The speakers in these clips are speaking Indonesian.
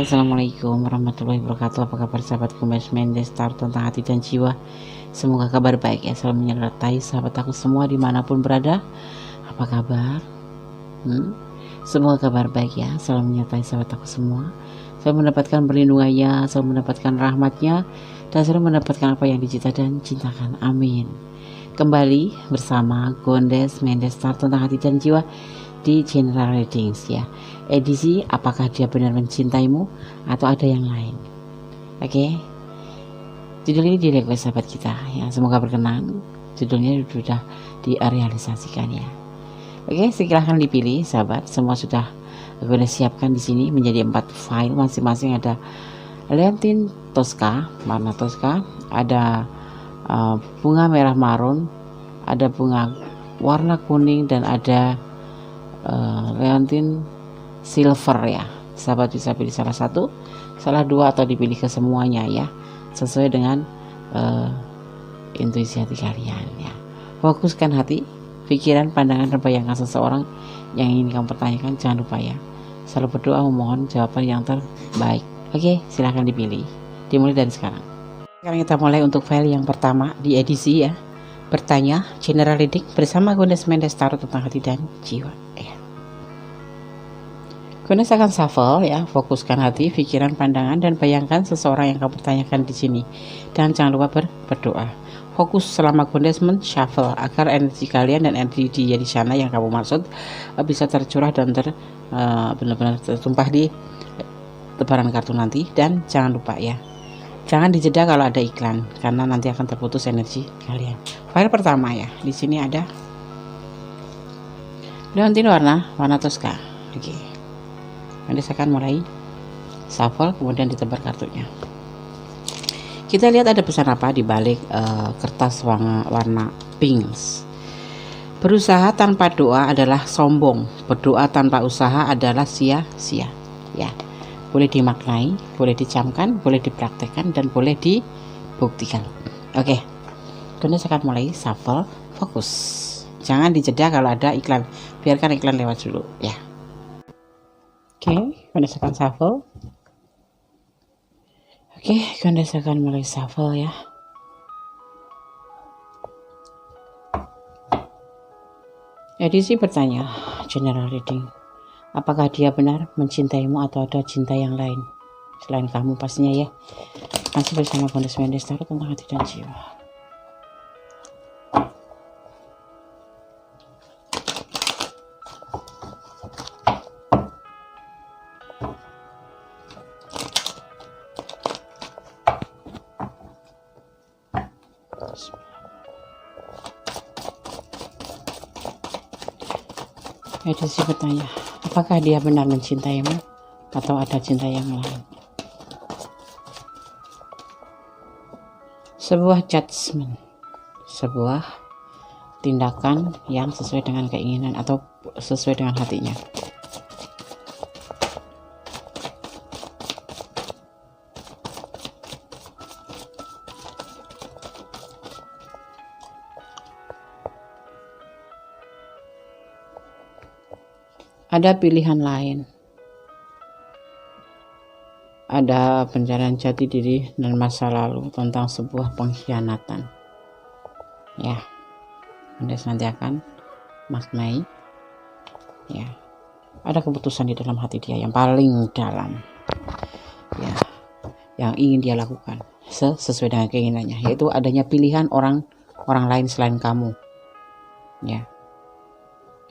Assalamualaikum warahmatullahi wabarakatuh. Apa kabar sahabatku Mas Mendes Star tentang hati dan jiwa? Semoga kabar baik ya selalu menyertai sahabat aku semua dimanapun berada. Apa kabar? Semoga kabar baik ya selalu menyertai sahabat aku semua. Selalu mendapatkan perlindungannya, selalu mendapatkan rahmatnya, dan selalu mendapatkan apa yang dicita dan cintakan. Amin. Kembali bersama Gondes Mendes Star tentang hati dan jiwa di General Readings ya. Edisi apakah dia benar mencintaimu atau ada yang lain. Oke. Judul ini di-request sahabat kita ya, semoga berkenan. Judulnya sudah direalisasikan ya. Oke, silahkan dipilih sahabat. Semua sudah aku siapkan di sini menjadi 4 file, masing-masing ada Leontin Tosca, warna Tosca, ada bunga merah marun, ada bunga warna kuning, dan ada Leontin silver ya. Sahabat bisa pilih salah satu, salah dua, atau dipilih ke semuanya ya, sesuai dengan intuisi hati kalian ya. Fokuskan hati, pikiran, pandangan, dan bayangan seseorang yang ingin kamu pertanyakan. Jangan lupa ya, selalu berdoa memohon jawaban yang terbaik. Oke, silahkan dipilih. Dimulai dari sekarang. Sekarang kita mulai untuk file yang pertama di edisi ya. Bertanya General Reading bersama Gondes Mendes Tarot tentang hati dan jiwa ya. Gondes akan shuffle ya, fokuskan hati, pikiran, pandangan, dan bayangkan seseorang yang kamu tanyakan di sini. Dan jangan lupa berdoa. Fokus selama Gondes men-shuffle agar energi kalian dan energi dia di sana yang kamu maksud bisa tercurah dan benar-benar tertumpah di lebaran kartu nanti. Dan jangan lupa ya, jangan dijeda kalau ada iklan karena nanti akan terputus energi kalian. File pertama ya, di sini ada Leontin warna Tosca. Oke. Nanti saya akan mulai shuffle, kemudian ditebar kartunya. Kita lihat ada pesan apa di balik kertas warna pink. Berusaha tanpa doa adalah sombong, berdoa tanpa usaha adalah sia-sia ya. Boleh dimaknai, boleh dicamkan, boleh dipraktekkan, dan boleh dibuktikan. Oke, kemudian saya akan mulai shuffle. Fokus, jangan dijeda kalau ada iklan, biarkan iklan lewat dulu ya. Oke, kemudian saya akan shuffle. Oke, kemudian saya akan mulai shuffle ya. Edisi bertanya General Reading, apakah dia benar mencintaimu atau ada cinta yang lain selain kamu pastinya ya. Masih bersama Gondes Mendes Tarot tentang hati dan jiwa. Edisi bertanya, apakah dia benar mencintaimu atau ada cinta yang lain. Sebuah judgment, sebuah tindakan yang sesuai dengan keinginan atau sesuai dengan hatinya. Ada pilihan lain, ada pencarian jati diri dan masa lalu tentang sebuah pengkhianatan ya. Anda nanti akan maknai ya, ada keputusan di dalam hati dia yang paling dalam ya, yang ingin dia lakukan sesuai dengan keinginannya, yaitu adanya pilihan orang lain selain kamu ya,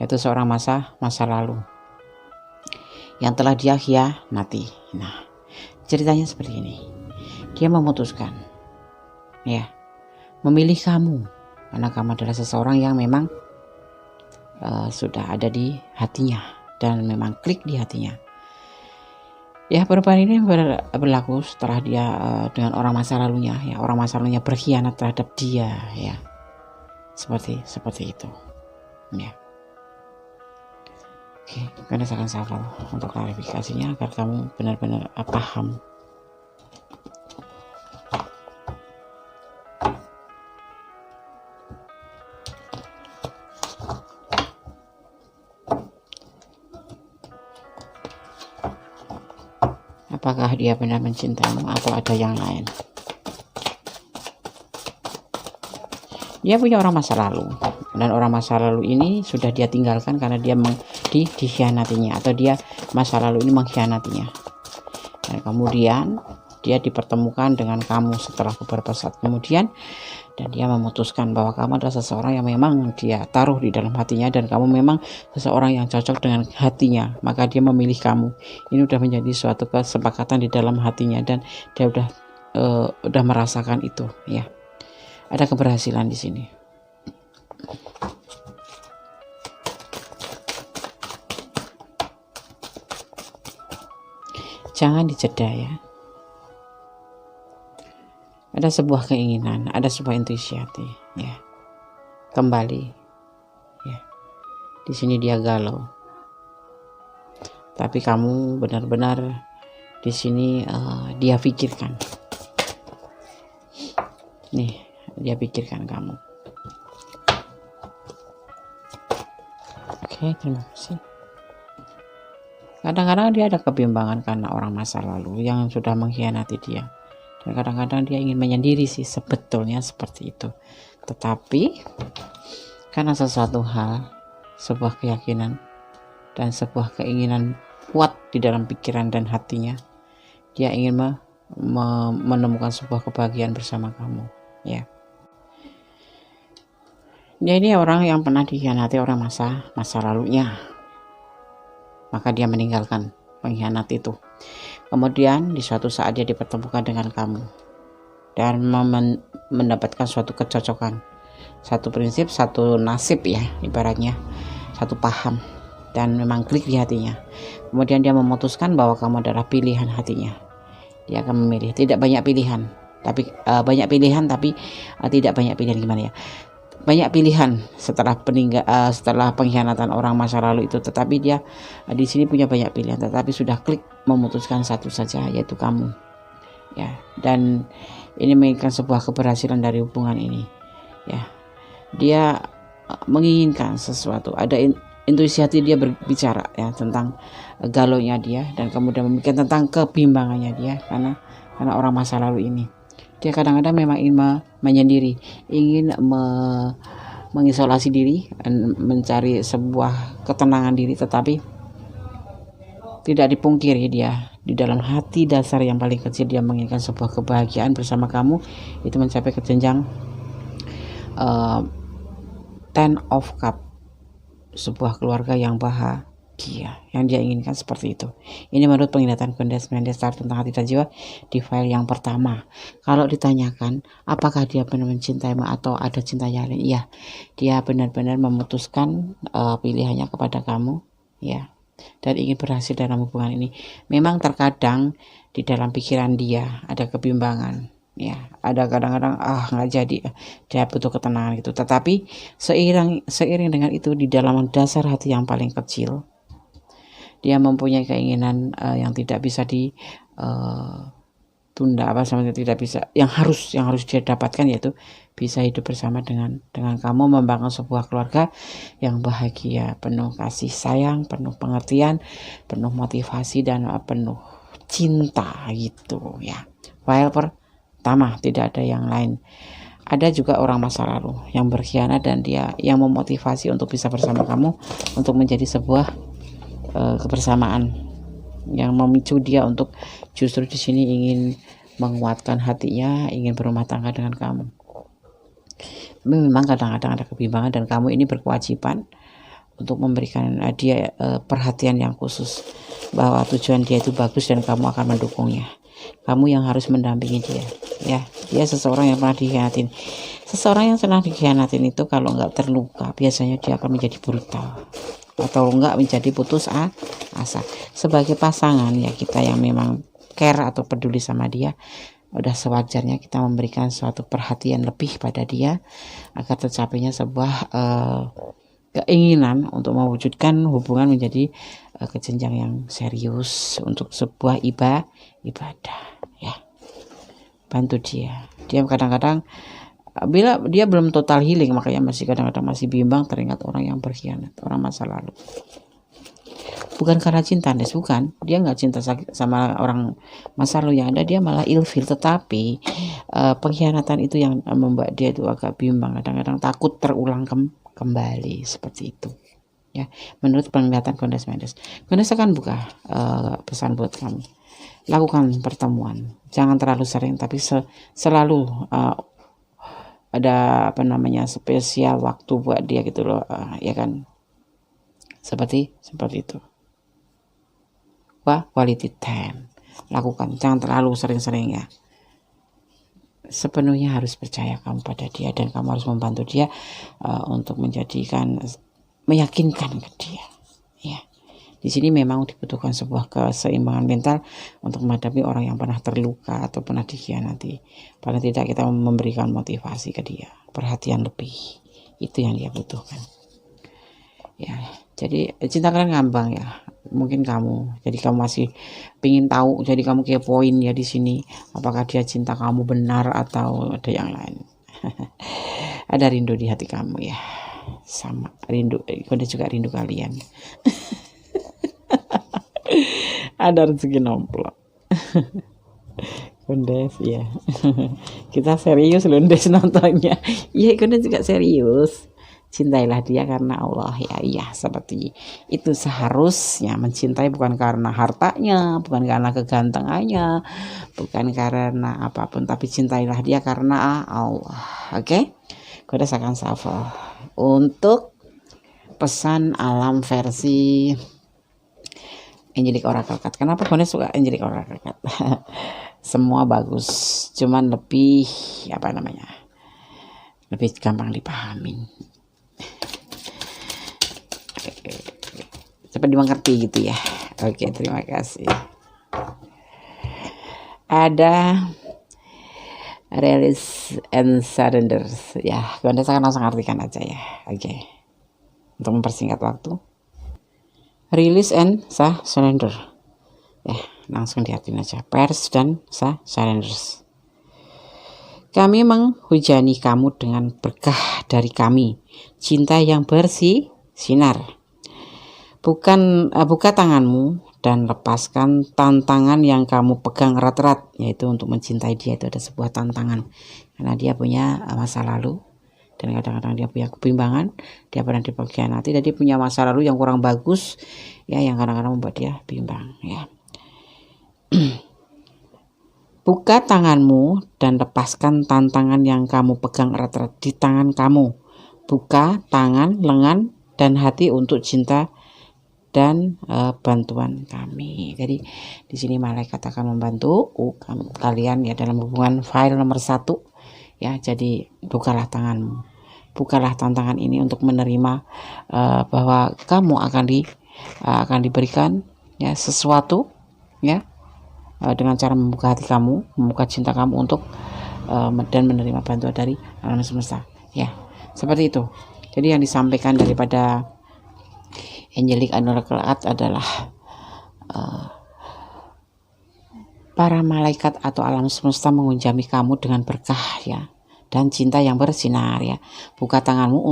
yaitu seorang masa lalu yang telah dia khianati. Nah, ceritanya seperti ini. Dia memutuskan ya, memilih kamu karena kamu adalah seseorang yang memang sudah ada di hatinya dan memang klik di hatinya. Ya, perubahan ini berlaku setelah dia dengan orang masa lalunya ya, orang masa lalunya berkhianat terhadap dia ya. Seperti itu ya. Oke, karena saya akan shuffle untuk klarifikasinya agar kamu benar-benar paham. Apakah dia benar mencintaimu atau ada yang lain? Dia punya orang masa lalu, dan orang masa lalu ini sudah dia tinggalkan karena dia dikhianatinya, atau dia masa lalu ini mengkhianatinya. Dan kemudian dia dipertemukan dengan kamu setelah beberapa saat kemudian, dan dia memutuskan bahwa kamu adalah seseorang yang memang dia taruh di dalam hatinya, dan kamu memang seseorang yang cocok dengan hatinya, maka dia memilih kamu. Ini udah menjadi suatu kesepakatan di dalam hatinya, dan dia udah merasakan itu, ya. Ada keberhasilan di sini. Jangan dijeda, ya. Ada sebuah keinginan, ada sebuah intuisi hati, ya. Kembali, ya. Di sini dia galau, tapi kamu benar-benar di sini dia pikirkan. Nih, dia pikirkan kamu. Oke, terima kasih. Kadang-kadang dia ada kebimbangan karena orang masa lalu yang sudah mengkhianati dia. Dan kadang-kadang dia ingin menyendiri sih, sebetulnya seperti itu. Tetapi karena sesuatu hal, sebuah keyakinan dan sebuah keinginan kuat di dalam pikiran dan hatinya, dia ingin menemukan sebuah kebahagiaan bersama kamu, ya. Dia ini orang yang pernah dikhianati orang masa lalunya, maka dia meninggalkan pengkhianat itu. Kemudian di suatu saat dia dipertemukan dengan kamu dan mendapatkan suatu kecocokan, satu prinsip, satu nasib, ya, ibaratnya satu paham, dan memang klik di hatinya. Kemudian dia memutuskan bahwa kamu adalah pilihan hatinya. Dia akan memilih, tidak banyak pilihan, tapi banyak pilihan, tapi tidak banyak pilihan, gimana ya, banyak pilihan setelah pengkhianatan orang masa lalu itu, tetapi dia di sini punya banyak pilihan, tetapi sudah klik memutuskan satu saja, yaitu kamu, ya. Dan ini menginginkan sebuah keberhasilan dari hubungan ini, ya. Dia menginginkan sesuatu, ada intuisi hati dia berbicara, ya, tentang galaunya dia, dan kemudian memikirkan tentang kebimbangannya dia karena orang masa lalu ini. Dia kadang-kadang memang ingin menyendiri, ingin mengisolasi diri, mencari sebuah ketenangan diri, tetapi tidak dipungkiri dia di dalam hati dasar yang paling kecil dia menginginkan sebuah kebahagiaan bersama kamu, itu mencapai ke jenjang Ten of Cup, sebuah keluarga yang bahagia, yang dia inginkan seperti itu. Ini menurut penglihatan Kondes Mendestar tentang hati dan jiwa di file yang pertama. Kalau ditanyakan apakah dia benar mencintaimu atau ada cinta yang lain, iya, dia benar-benar memutuskan pilihannya kepada kamu, ya, dan ingin berhasil dalam hubungan ini. Memang terkadang di dalam pikiran dia ada kebimbangan, ya, ada kadang-kadang nggak jadi, dia butuh ketenangan gitu. Tetapi seiring dengan itu, di dalam dasar hati yang paling kecil, dia mempunyai keinginan yang tidak bisa ditunda, tidak bisa, yang harus dia dapatkan, yaitu bisa hidup bersama dengan kamu, membangun sebuah keluarga yang bahagia, penuh kasih sayang, penuh pengertian, penuh motivasi, dan penuh cinta gitu, ya. File pertama, tidak ada yang lain. Ada juga orang masa lalu yang berkhianat, dan dia yang memotivasi untuk bisa bersama kamu, untuk menjadi sebuah kebersamaan yang memicu dia untuk justru di sini ingin menguatkan hatinya, ingin berumah tangga dengan kamu. Tapi memang kadang-kadang ada kebimbangan, dan kamu ini berkewajiban untuk memberikan dia perhatian yang khusus, bahwa tujuan dia itu bagus dan kamu akan mendukungnya. Kamu yang harus mendampingi dia, ya. Dia seseorang yang pernah dikhianatin. Seseorang yang pernah dikhianatin itu kalau nggak terluka, biasanya dia akan menjadi brutal, atau enggak menjadi putus asa. Sebagai pasangan, ya, kita yang memang care atau peduli sama dia, udah sewajarnya kita memberikan suatu perhatian lebih pada dia agar tercapainya sebuah keinginan untuk mewujudkan hubungan menjadi ke jenjang yang serius, untuk sebuah ibadah, ya. Bantu dia kadang-kadang bila dia belum total healing, makanya kadang-kadang masih bimbang, teringat orang yang berkhianat, orang masa lalu. bukan karena cinta, bukan, dia nggak cinta sama orang masa lalu yang ada, dia malah ilfil. Tetapi pengkhianatan itu yang membuat dia itu agak bimbang, kadang-kadang takut terulang kembali seperti itu ya, menurut penglihatan Gondes Mendes. Gondes akan buka pesan buat kamu, lakukan pertemuan, jangan terlalu sering, tapi selalu ada spesial waktu buat dia gitu loh, ya kan, seperti itu. Quality time, lakukan, jangan terlalu sering-sering ya. Sepenuhnya harus percaya kamu pada dia, dan kamu harus membantu dia untuk meyakinkan ke dia ya. Di sini memang dibutuhkan sebuah keseimbangan mental untuk menghadapi orang yang pernah terluka atau pernah dikhianati. Paling tidak kita memberikan motivasi ke dia, perhatian lebih, itu yang dia butuhkan ya. Jadi cinta kalian ngambang ya, mungkin kamu masih pingin tahu, jadi kamu kepoin ya di sini, apakah dia cinta kamu benar atau ada yang lain. Ada rindu di hati kamu ya, sama rindu, Gondes juga rindu kalian. Ada rezeki nomplok. Gondes ya. Kita serius loh Gondes nontonnya. Iya, Gondes juga serius. Cintailah dia karena Allah ya. Iya, seperti itu seharusnya. Mencintai bukan karena hartanya, bukan karena kegantengannya, bukan karena apapun, tapi cintailah dia karena Allah. Oke? Gondes akan shuffle untuk pesan alam versi Angelic Oracle Card. Kenapa Gondes suka Angelic Oracle Card? Semua bagus, cuman lebih lebih gampang dipahamin, cepat dimengerti gitu ya. Oke, terima kasih. Ada release and surrender ya, Gondes akan langsung artikan aja ya. Oke, untuk mempersingkat waktu, release and surrender ya, langsung diartikan aja. Pairs dan surrenders. Kami menghujani kamu dengan berkah dari kami, cinta yang bersinar. Buka tanganmu dan lepaskan tantangan yang kamu pegang erat-erat, yaitu untuk mencintai dia. Itu ada sebuah tantangan, karena dia punya masa lalu, dan kadang-kadang dia punya kebimbangan, dia pernah dipengkhianati, dan dia punya masa lalu yang kurang bagus ya, yang kadang-kadang membuat dia bimbang ya. Buka tanganmu dan lepaskan tantangan yang kamu pegang erat-erat di tangan kamu. Buka tangan, lengan, dan hati untuk cinta dan bantuan kami. Jadi di sini malaikat akan membantu kalian ya dalam hubungan file nomor 1 ya. Jadi bukalah tanganmu, bukalah tantangan ini untuk menerima bahwa kamu akan diberikan ya sesuatu ya, dengan cara membuka hati kamu, membuka cinta kamu untuk dan menerima bantuan dari alam semesta ya, seperti itu. Jadi yang disampaikan daripada Angelic Oracle Card adalah para malaikat atau alam semesta mengunjami kamu dengan berkah ya, dan cinta yang bersinar ya. Buka tanganmu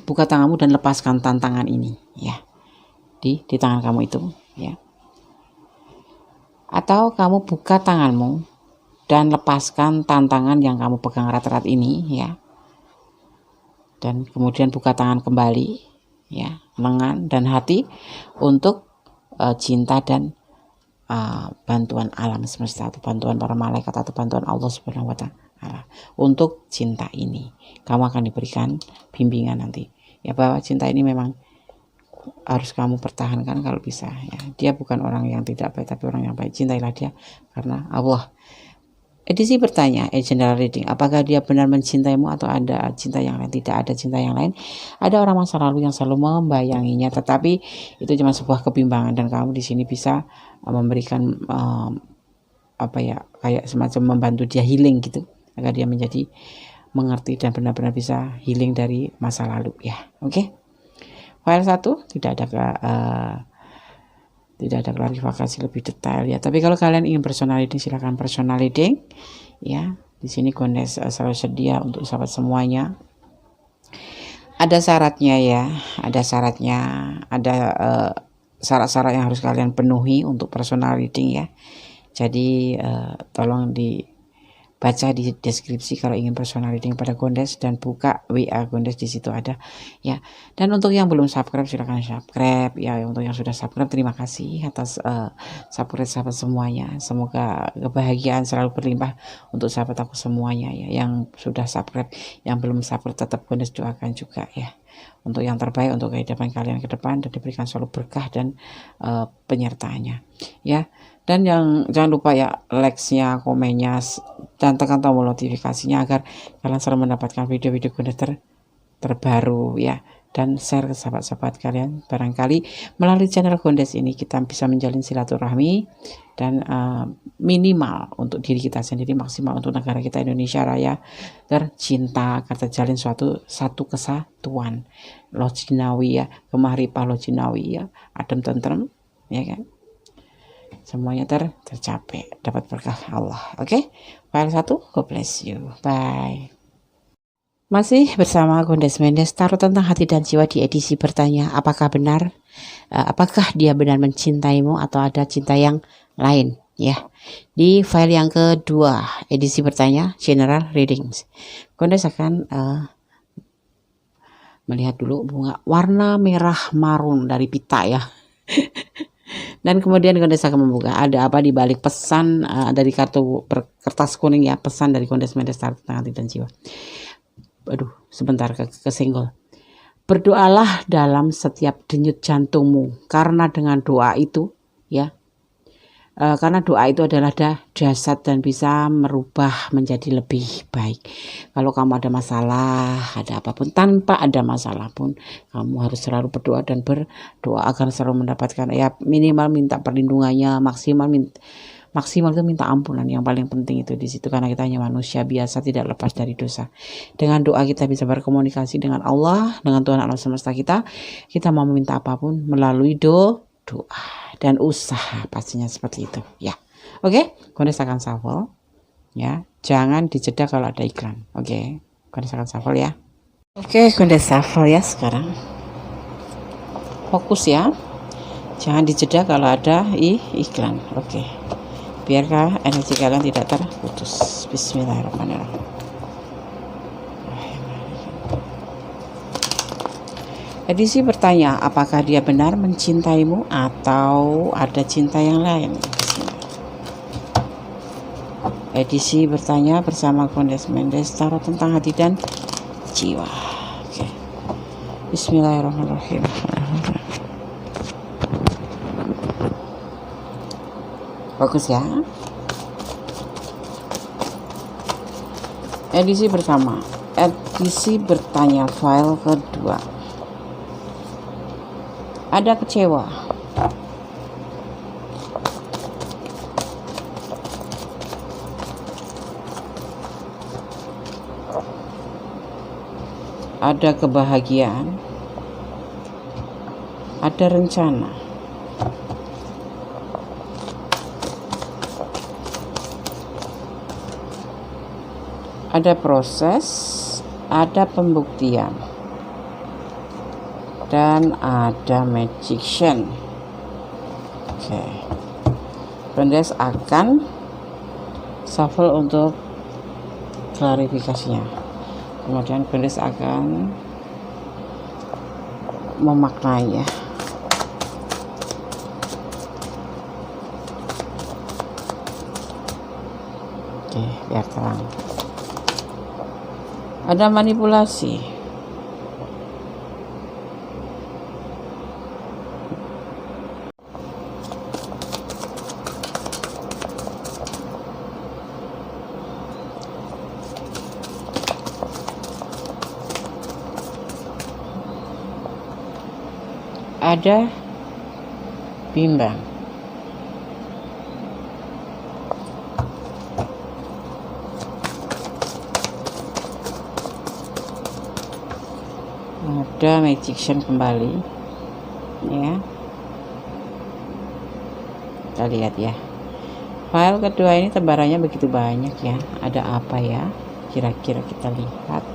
buka tanganmu dan lepaskan tantangan ini ya, di tangan kamu itu ya. Atau kamu buka tanganmu dan lepaskan tantangan yang kamu pegang erat-erat ini ya, dan kemudian buka tangan kembali ya, lengan dan hati untuk cinta dan bantuan alam semesta, atau bantuan para malaikat, atau bantuan Allah Subhanahu wa Ta'ala. Untuk cinta ini kamu akan diberikan bimbingan nanti ya, bahwa cinta ini memang harus kamu pertahankan kalau bisa ya. Dia bukan orang yang tidak baik, tapi orang yang baik. Cintailah dia karena Allah. Edisi bertanya, general reading, apakah dia benar mencintaimu atau ada cinta yang lain? Tidak ada cinta yang lain. Ada orang masa lalu yang selalu membayanginya, tetapi itu cuma sebuah kebimbangan, dan kamu di sini bisa memberikan kayak semacam membantu dia healing gitu, agar dia menjadi mengerti dan benar-benar bisa healing dari masa lalu ya. Oke. File 1 tidak ada klarifikasi lebih detail ya. Tapi kalau kalian ingin personal reading, silakan personal reading ya. Di sini Gondes selalu sedia untuk sahabat semuanya. ada syaratnya ya, ada syaratnya, ada syarat-syarat yang harus kalian penuhi untuk personal reading ya. Jadi tolong dibaca di deskripsi kalau ingin personal reading pada Gondes, dan buka WA Gondes, di situ ada ya. Dan untuk yang belum subscribe silahkan subscribe ya. Untuk yang sudah subscribe terima kasih atas support sahabat semuanya. Semoga kebahagiaan selalu berlimpah untuk sahabat aku semuanya ya. Yang sudah subscribe, yang belum subscribe tetap Gondes doakan juga ya, untuk yang terbaik untuk kehidupan kalian ke depan, dan diberikan selalu berkah dan penyertaannya ya. Dan yang jangan lupa ya, like-nya, komennya, dan tekan tombol notifikasinya agar kalian selalu mendapatkan video-video Gondes terbaru ya. Dan share ke sahabat-sahabat kalian. Barangkali melalui channel Gondes ini kita bisa menjalin silaturahmi, dan minimal untuk diri kita sendiri, maksimal untuk negara kita Indonesia Raya tercinta, kita jalin satu kesatuan lojinawi ya, kemahripah lojinawi ya, adem tentrem ya kan, semuanya tercapai, dapat berkah Allah. Oke, file 1, God bless you, bye. Masih bersama Gondes Mendes, taruh tentang hati dan jiwa di edisi bertanya, apakah dia benar mencintaimu atau ada cinta yang lain ya. Di file yang kedua, edisi bertanya general readings, Gondes akan melihat dulu bunga warna merah marun dari pita ya. Dan kemudian Gondes akan membuka ada apa di balik pesan dari kartu kertas kuning ya, pesan dari Gondes Mendes, taruh tentang hati dan jiwa. Aduh, sebentar kesenggol. Berdoalah dalam setiap denyut jantungmu, karena dengan doa itu ya, karena doa itu adalah dasar dan bisa merubah menjadi lebih baik. Kalau kamu ada masalah, ada apapun, tanpa ada masalah pun, kamu harus selalu berdoa, dan berdoa akan selalu mendapatkan ya, minimal minta perlindungannya, maksimal itu minta ampunan. Yang paling penting itu di situ, karena kita hanya manusia biasa, tidak lepas dari dosa. Dengan doa kita bisa berkomunikasi dengan Allah, dengan Tuhan alam semesta kita. Kita mau meminta apapun melalui doa dan usaha, pastinya seperti itu ya. Oke, Gondes akan shuffle ya, jangan dijeda kalau ada iklan. Oke, Gondes akan shuffle ya. Oke, Gondes shuffle ya sekarang. Fokus ya, jangan dijeda kalau ada iklan. Oke, biarkah energi kalian tidak terputus. Bismillahirrahmanirrahim. Edisi bertanya, apakah dia benar mencintaimu atau ada cinta yang lain? Edisi bertanya bersama Gondes Mendes, taruh tentang hati dan jiwa. Oke. Bismillahirrahmanirrahim. Bagus ya. Edisi bersama, edisi bertanya file kedua. Ada kecewa. Ada kebahagiaan. Ada rencana. Ada proses, ada pembuktian, dan ada magician. Oke, Gondes akan shuffle untuk klarifikasinya. Kemudian Gondes akan memaknainya. Oke, biar terang. Ada manipulasi. Ada bimbang. Ada magician kembali ya, kita lihat ya. File kedua ini tebarannya begitu banyak ya. Ada apa ya, kira-kira kita lihat.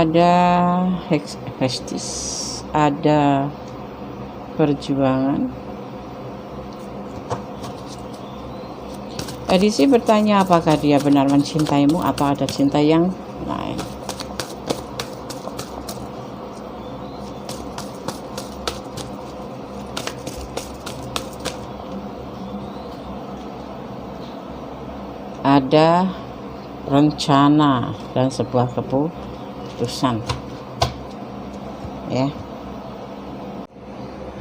ada hestis, ada perjuangan. Edisi bertanya apakah dia benar mencintaimu atau ada cinta yang lain. Ada rencana dan sebuah keputusan, ya.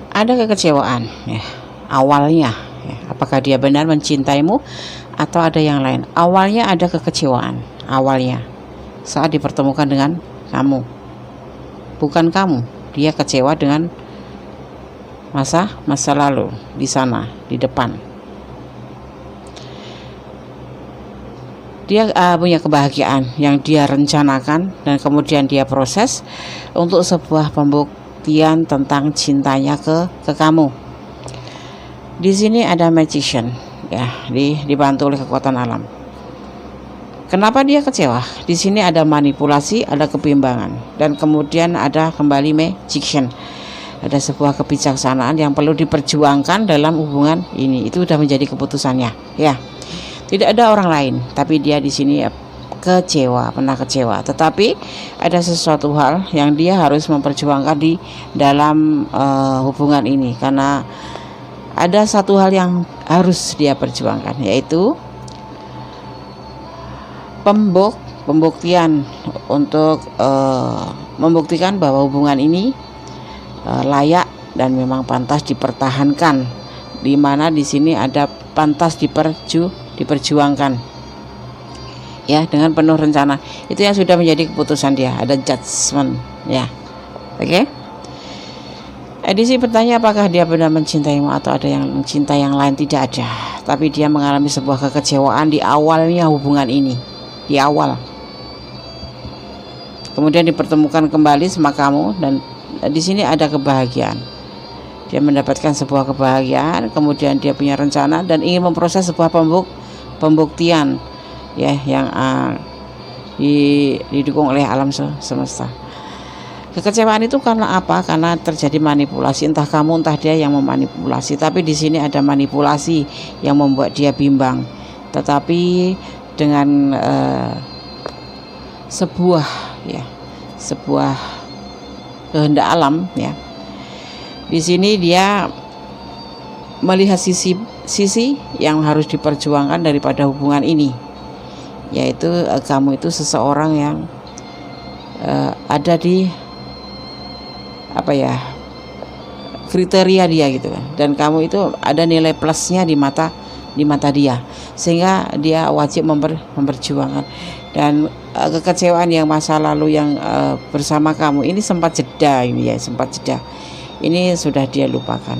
Ada kekecewaan, ya, awalnya, ya. Apakah dia benar mencintaimu atau ada yang lain? Awalnya ada kekecewaan, awalnya saat dipertemukan dengan kamu, bukan kamu. Dia kecewa dengan masa lalu di sana, di depan. Dia punya kebahagiaan yang dia rencanakan dan kemudian dia proses untuk sebuah pembuktian tentang cintanya ke kamu. Di sini ada magician, ya, dibantu oleh kekuatan alam. Kenapa dia kecewa? Di sini ada manipulasi, ada kebimbangan, dan kemudian ada kembali magician. Ada sebuah kebijaksanaan yang perlu diperjuangkan dalam hubungan ini. Itu sudah menjadi keputusannya, ya. Tidak ada orang lain, tapi dia di sini kecewa, pernah kecewa. Tetapi ada sesuatu hal yang dia harus memperjuangkan di dalam hubungan ini, karena ada satu hal yang harus dia perjuangkan, yaitu pembuktian untuk membuktikan bahwa hubungan ini layak dan memang pantas dipertahankan, di mana di sini ada pantas diperjuangkan, ya, dengan penuh rencana. Itu yang sudah menjadi keputusan dia. Ada judgment, ya. Oke. Edisi bertanya apakah dia benar mencintaimu atau ada yang mencintai yang lain. Tidak ada, tapi dia mengalami sebuah kekecewaan di awalnya hubungan ini, di awal. Kemudian dipertemukan kembali sama kamu, dan di sini ada kebahagiaan. Dia mendapatkan sebuah kebahagiaan, kemudian dia punya rencana dan ingin memproses sebuah pembuktian, ya, yang didukung oleh alam semesta. Kekecewaan itu karena apa? Karena terjadi manipulasi, entah kamu entah dia yang memanipulasi. Tapi di sini ada manipulasi yang membuat dia bimbang. Tetapi dengan sebuah kehendak alam, ya. Di sini dia melihat sisi yang harus diperjuangkan daripada hubungan ini, yaitu kamu itu seseorang yang ada di kriteria dia gitu kan, dan kamu itu ada nilai plusnya di mata dia, sehingga dia wajib memperjuangkan. Dan kekecewaan yang masa lalu yang bersama kamu ini sempat jeda, ini sudah dia lupakan,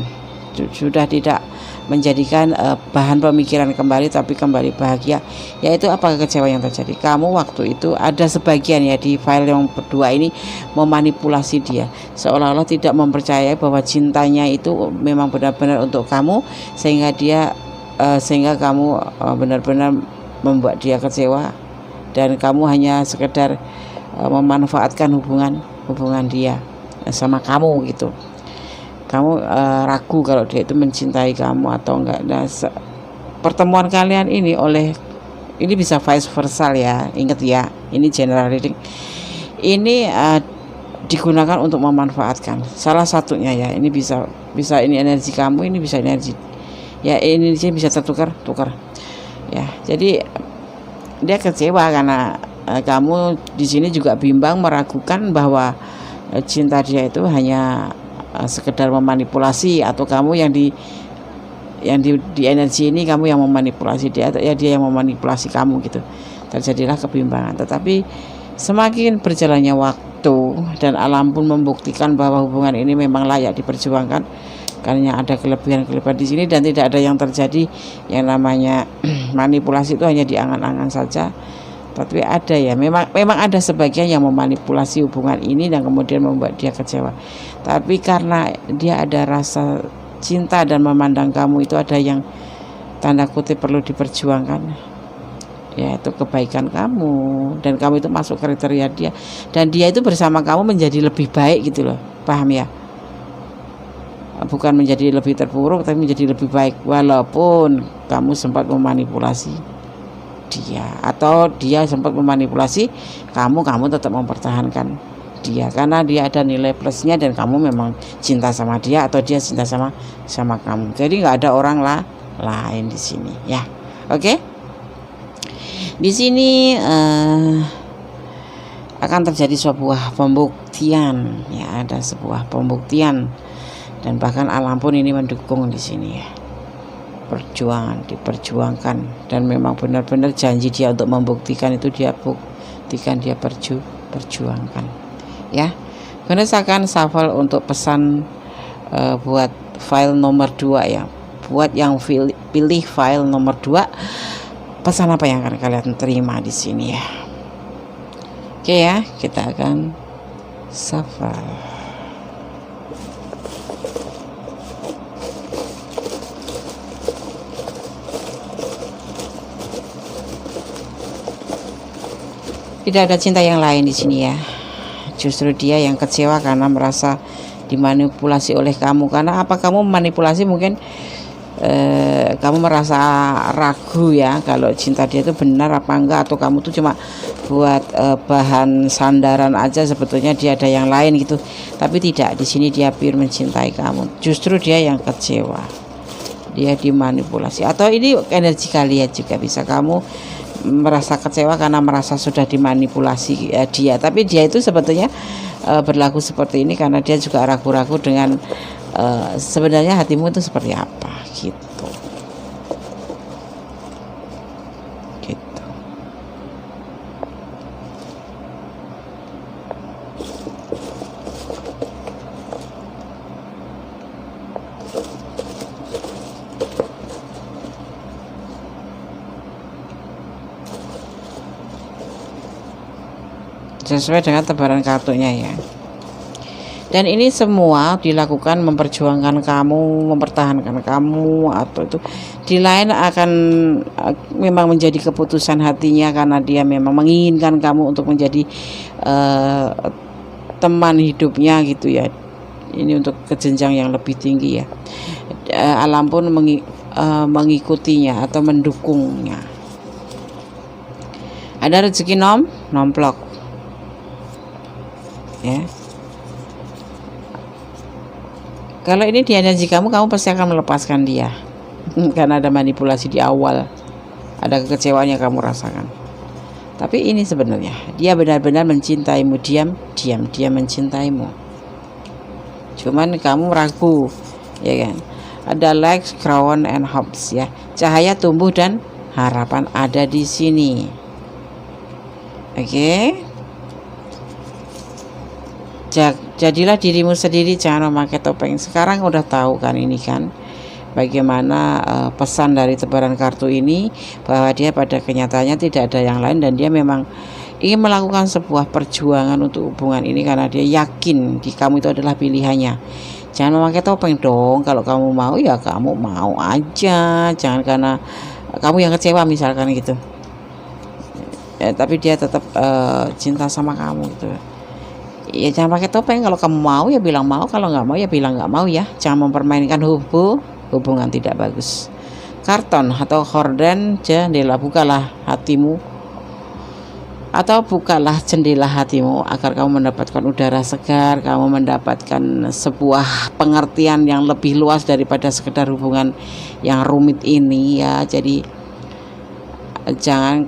sudah tidak menjadikan bahan pemikiran kembali, tapi kembali bahagia. Yaitu apa kekecewaan yang terjadi? Kamu waktu itu ada sebagian, ya, di file yang kedua ini memanipulasi dia, seolah-olah tidak mempercayai bahwa cintanya itu memang benar-benar untuk kamu, sehingga kamu benar-benar membuat dia kecewa, dan kamu hanya sekedar memanfaatkan hubungan dia sama kamu gitu. Kamu ragu kalau dia itu mencintai kamu atau enggak. Nah, pertemuan kalian ini bisa vice versa, ya. Ingat, ya, ini general reading. Ini digunakan untuk memanfaatkan salah satunya, ya. Ini bisa ini energi kamu, ini bisa energi, ya, ini bisa tukar, ya. Jadi dia kecewa karena kamu di sini juga bimbang, meragukan bahwa cinta dia itu hanya sekedar memanipulasi, atau kamu yang di energi ini kamu yang memanipulasi dia, atau ya dia yang memanipulasi kamu gitu. Terjadilah kebimbangan. Tetapi semakin berjalannya waktu dan alam pun membuktikan bahwa hubungan ini memang layak diperjuangkan, karena ada kelebihan di sini, dan tidak ada yang terjadi yang namanya manipulasi. Itu hanya di angan-angan saja. Tapi ada, ya, memang ada sebagian yang memanipulasi hubungan ini dan kemudian membuat dia kecewa. Tapi karena dia ada rasa cinta dan memandang kamu itu ada yang tanda kutip perlu diperjuangkan, ya itu kebaikan kamu, dan kamu itu masuk kriteria dia, dan dia itu bersama kamu menjadi lebih baik gitu loh, paham ya? Bukan menjadi lebih terpuruk, tapi menjadi lebih baik, walaupun kamu sempat memanipulasi dia, atau dia sempat memanipulasi kamu tetap mempertahankan dia karena dia ada nilai plusnya, dan kamu memang cinta sama dia atau dia cinta sama kamu. Jadi nggak ada orang lain di sini ya. Oke, di sini akan terjadi sebuah pembuktian ya, ada sebuah pembuktian, dan bahkan alam pun ini mendukung di sini ya. Perjuangan, diperjuangkan, dan memang benar-benar janji dia untuk membuktikan itu, dia buktikan, dia perjuangkan ya. Kemudian akan shuffle untuk pesan buat file nomor 2 ya. Buat yang pilih file nomor 2, pesan apa yang akan kalian terima di sini ya. Oke ya, kita akan shuffle. Tidak ada cinta yang lain di sini ya. Justru dia yang kecewa karena merasa dimanipulasi oleh kamu. Karena apa kamu memanipulasi, mungkin kamu merasa ragu ya kalau cinta dia itu benar apa enggak, atau kamu tuh cuma buat bahan sandaran aja, sebetulnya dia ada yang lain gitu. Tapi tidak, di sini dia pure mencintai kamu. Justru dia yang kecewa, dia dimanipulasi. Atau ini energi kalian juga, bisa kamu merasa kecewa karena merasa sudah dimanipulasi dia, tapi dia itu sebetulnya berlaku seperti ini karena dia juga ragu-ragu dengan sebenarnya hatimu itu seperti apa gitu. Sesuai dengan tebaran kartunya ya. Dan ini semua dilakukan memperjuangkan kamu, mempertahankan kamu, atau itu di lain akan memang menjadi keputusan hatinya karena dia memang menginginkan kamu untuk menjadi teman hidupnya gitu ya. Ini untuk ke jenjang yang lebih tinggi ya. Alam pun mengikutinya atau mendukungnya. Ada rezeki nomplok ya. Kalau ini dia janji kamu pasti akan melepaskan dia karena ada manipulasi di awal, ada kekecewaan yang kamu rasakan. Tapi ini sebenarnya dia benar-benar mencintaimu, diam dia mencintaimu, cuman kamu ragu ya kan. Ada light, crown and hopes ya, cahaya, tumbuh, dan harapan ada di sini. Oke. Jadilah dirimu sendiri, jangan memakai topeng. Sekarang udah tahu kan ini kan bagaimana pesan dari tebaran kartu ini, bahwa dia pada kenyataannya tidak ada yang lain, dan dia memang ingin melakukan sebuah perjuangan untuk hubungan ini karena dia yakin di kamu itu adalah pilihannya. Jangan memakai topeng dong. Kalau kamu mau ya kamu mau aja, jangan karena kamu yang kecewa misalkan gitu ya, tapi dia tetap cinta sama kamu gitu ya. Jangan pakai topeng. Kalau kamu mau ya bilang mau, kalau nggak mau ya bilang nggak mau ya. Jangan mempermainkan hubungan tidak bagus. Karton atau horden, jendela, bukalah hatimu atau bukalah jendela hatimu agar kamu mendapatkan udara segar, kamu mendapatkan sebuah pengertian yang lebih luas daripada sekedar hubungan yang rumit ini ya. Jadi jangan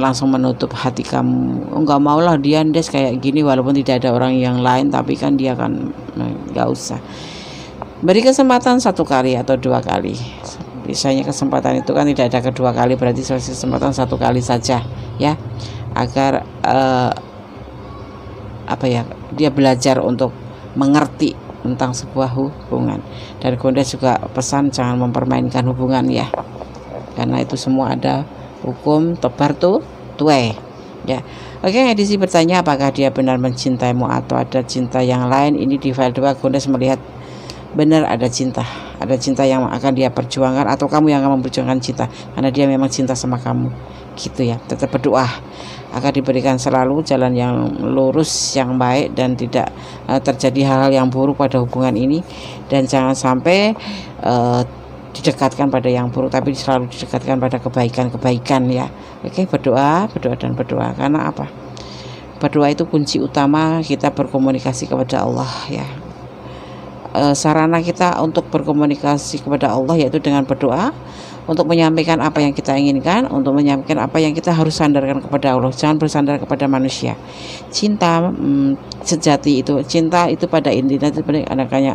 langsung menutup hati kamu. Enggak maulah dia ndes kayak gini walaupun tidak ada orang yang lain, tapi kan dia kan enggak usah. Beri kesempatan 1 kali atau 2 kali. Biasanya kesempatan itu kan tidak ada kedua kali, berarti kesempatan 1 kali saja ya, agar dia belajar untuk mengerti tentang sebuah hubungan. Dan kemudian juga pesan jangan mempermainkan hubungan ya, karena itu semua ada hukum tebar tuai ya. Oke, edisi bertanya apakah dia benar mencintaimu atau ada cinta yang lain. Ini di file 2 Gondes melihat benar ada cinta yang akan dia perjuangkan, atau kamu yang akan memperjuangkan cinta karena dia memang cinta sama kamu. gitu ya. Tetap berdoa agar diberikan selalu jalan yang lurus, yang baik, dan tidak terjadi hal-hal yang buruk pada hubungan ini, dan jangan sampai didekatkan pada yang buruk, tapi selalu didekatkan pada kebaikan-kebaikan ya. Oke, berdoa dan berdoa. Karena apa? Berdoa itu kunci utama kita berkomunikasi kepada Allah ya. Sarana kita untuk berkomunikasi kepada Allah yaitu dengan berdoa, untuk menyampaikan apa yang kita inginkan, untuk menyampaikan apa yang kita harus sandarkan kepada Allah. Jangan bersandar kepada manusia. Cinta sejati itu, cinta itu pada intinya itu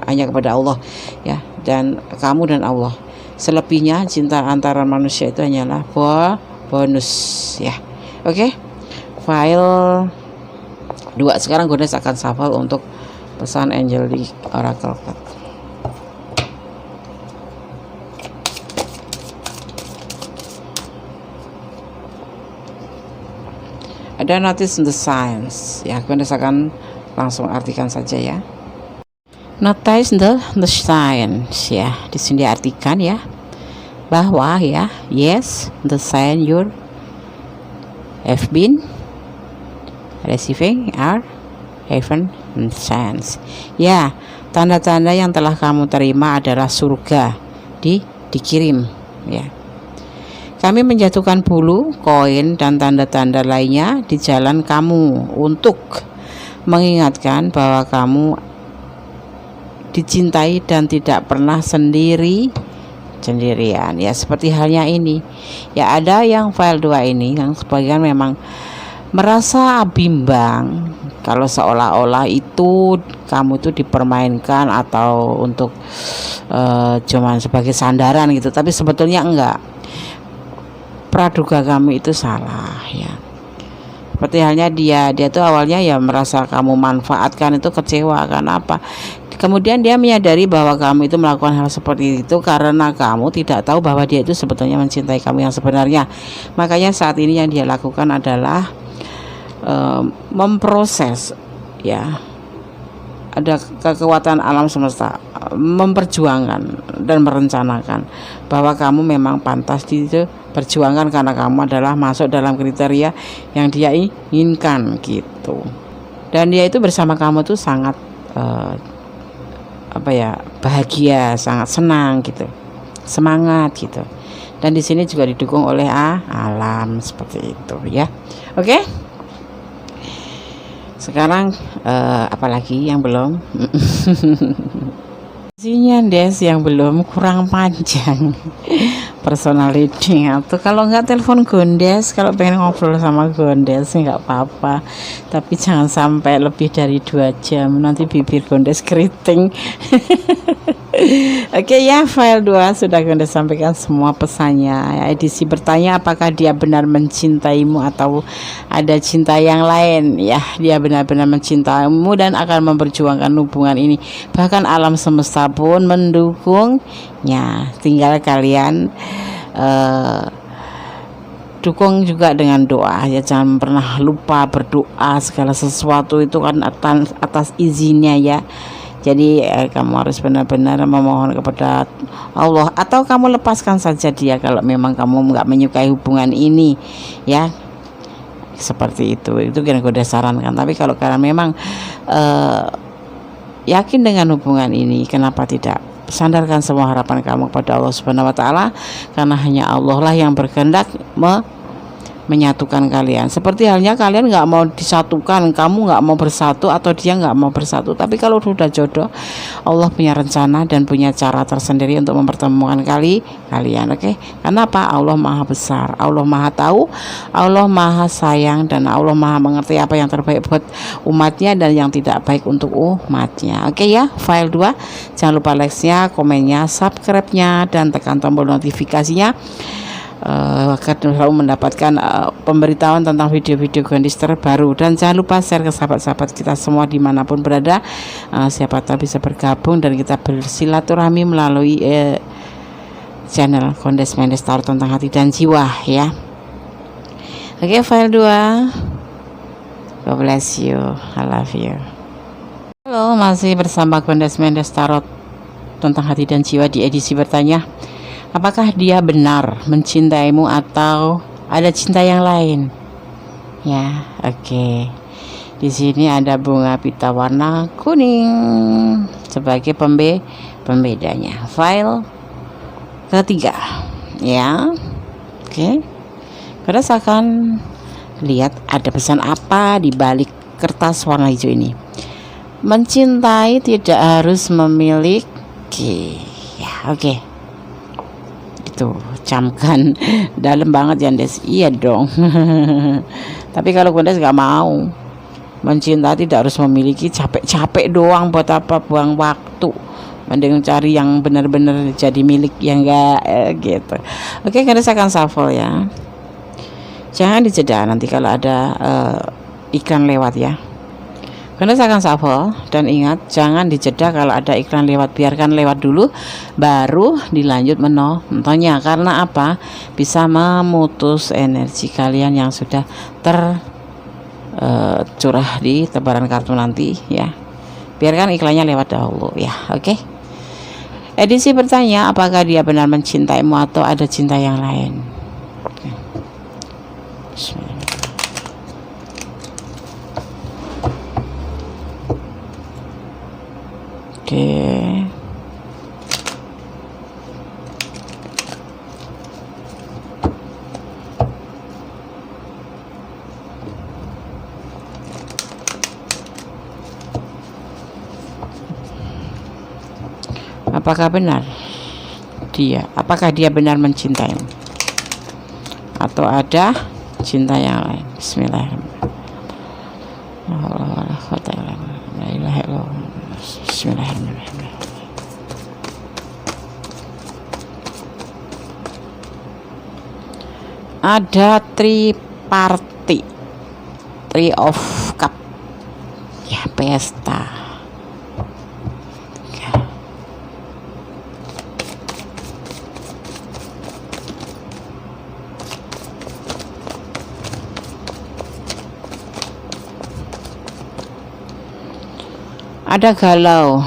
hanya kepada Allah ya, dan kamu dan Allah. Selebihnya cinta antara manusia itu hanyalah bonus ya. Oke, file 2. Sekarang Goddess akan shuffle untuk pesan angel di oracle card. Ada notice in the signs ya, Goddess akan langsung artikan saja ya. Notice the signs ya, di sini diartikan ya bahwa ya, yes, the sign you have been receiving are heaven signs ya, tanda-tanda yang telah kamu terima adalah surga dikirim ya. Kami menjatuhkan bulu, koin, dan tanda-tanda lainnya di jalan kamu untuk mengingatkan bahwa kamu dicintai dan tidak pernah sendirian ya, seperti halnya ini ya. Ada yang file 2 ini yang sebagian memang merasa bimbang kalau seolah-olah itu kamu itu dipermainkan atau untuk cuman sebagai sandaran gitu, tapi sebetulnya enggak. Praduga kamu itu salah ya. Seperti halnya dia tuh awalnya ya merasa kamu manfaatkan, itu kecewa. Karena apa? Kemudian dia menyadari bahwa kamu itu melakukan hal seperti itu karena kamu tidak tahu bahwa dia itu sebetulnya mencintai kamu yang sebenarnya. Makanya saat ini yang dia lakukan adalah memproses ya. Ada kekuatan alam semesta memperjuangkan dan merencanakan bahwa kamu memang pantas diperjuangkan karena kamu adalah masuk dalam kriteria yang dia inginkan gitu. Dan dia itu bersama kamu tuh sangat bahagia, sangat senang gitu, semangat gitu. Dan di sini juga didukung oleh alam seperti itu ya. Oke. Sekarang apalagi yang belum Isinya Des yang belum kurang panjang personal reading atau kalau nggak telepon Gondes, kalau pengen ngobrol sama Gondes nggak apa-apa, tapi jangan sampai lebih dari 2 jam, nanti bibir Gondes keriting. Oke ya, file 2 sudah Gondes sampaikan semua pesannya. Edisi bertanya apakah dia benar mencintaimu atau ada cinta yang lain ya. Dia benar-benar mencintaimu dan akan memperjuangkan hubungan ini, bahkan alam semesta pun mendukungnya. Tinggal kalian dukung juga dengan doa ya. Jangan pernah lupa berdoa, segala sesuatu itu kan atas izinnya ya. Jadi kamu harus benar-benar memohon kepada Allah, atau kamu lepaskan saja dia kalau memang kamu nggak menyukai hubungan ini ya, seperti itu yang gue sarankan. Tapi kalau kalian memang yakin dengan hubungan ini, kenapa tidak sandarkan semua harapan kamu kepada Allah Subhanahu wa taala, karena hanya Allah lah yang berkehendak menyatukan kalian. Seperti halnya kalian nggak mau disatukan, kamu nggak mau bersatu atau dia nggak mau bersatu, tapi kalau sudah jodoh, Allah punya rencana dan punya cara tersendiri untuk mempertemukan kalian. Oke? Karena apa? Allah maha besar, Allah maha tahu, Allah maha sayang, dan Allah maha mengerti apa yang terbaik buat umatnya dan yang tidak baik untuk umatnya. Oke ya, file 2 jangan lupa like-nya, komennya, subscribe-nya, dan tekan tombol notifikasinya agar selalu mendapatkan pemberitahuan tentang video-video Gondis terbaru. Dan jangan lupa share ke sahabat-sahabat kita semua dimanapun berada, siapa tahu bisa bergabung dan kita bersilaturahmi melalui channel Gondis Mendes Tarot tentang hati dan jiwa ya. Oke, file 2. God bless you, I love you. Halo, masih bersama Gondis Mendes Tarot tentang hati dan jiwa di edisi bertanya, apakah dia benar mencintaimu atau ada cinta yang lain ya. Oke. Di sini ada bunga pita warna kuning sebagai pembedanya. File ketiga ya. Oke. Kita akan lihat ada pesan apa di balik kertas warna hijau ini. Mencintai tidak harus memiliki ya. Oke. Itu camkan dalam banget ya Des. Iya dong. Tapi kalau Des gak mau, mencinta tidak harus memiliki, capek-capek doang, buat apa buang waktu, mending cari yang benar-benar jadi milik yang enggak gitu. Oke, Des akan shuffle ya, jangan dijeda nanti kalau ada iklan lewat ya. Des akan shuffle dan ingat jangan dijeda kalau ada iklan lewat, biarkan lewat dulu baru dilanjut menontonnya. Karena apa? Bisa memutus energi kalian yang sudah curah di tebaran kartu nanti ya. Biarkan iklannya lewat dahulu ya. Oke. Edisi bertanya, apakah dia benar mencintaimu atau ada cinta yang lain? Oke. Oke. Apakah benar apakah dia benar mencintaimu atau ada cinta yang lain? Bismillahirrahmanirrahim. Ada triparty, Three of Cup ya, pesta. Ada galau,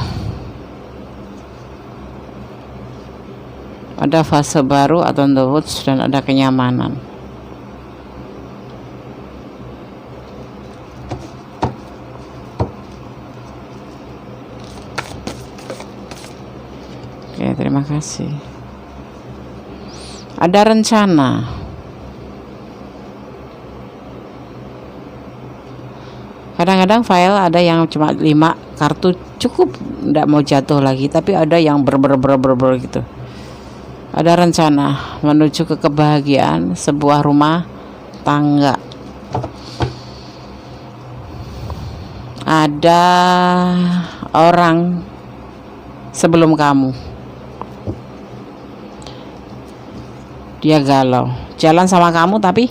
ada fase baru atau the woods, dan ada kenyamanan. Oke, terima kasih. Ada rencana. Kadang-kadang file ada yang cuma 5 kartu cukup, nggak mau jatuh lagi, tapi ada yang ber gitu. Ada rencana menuju ke kebahagiaan, sebuah rumah tangga. Ada orang sebelum kamu, dia galau, jalan sama kamu tapi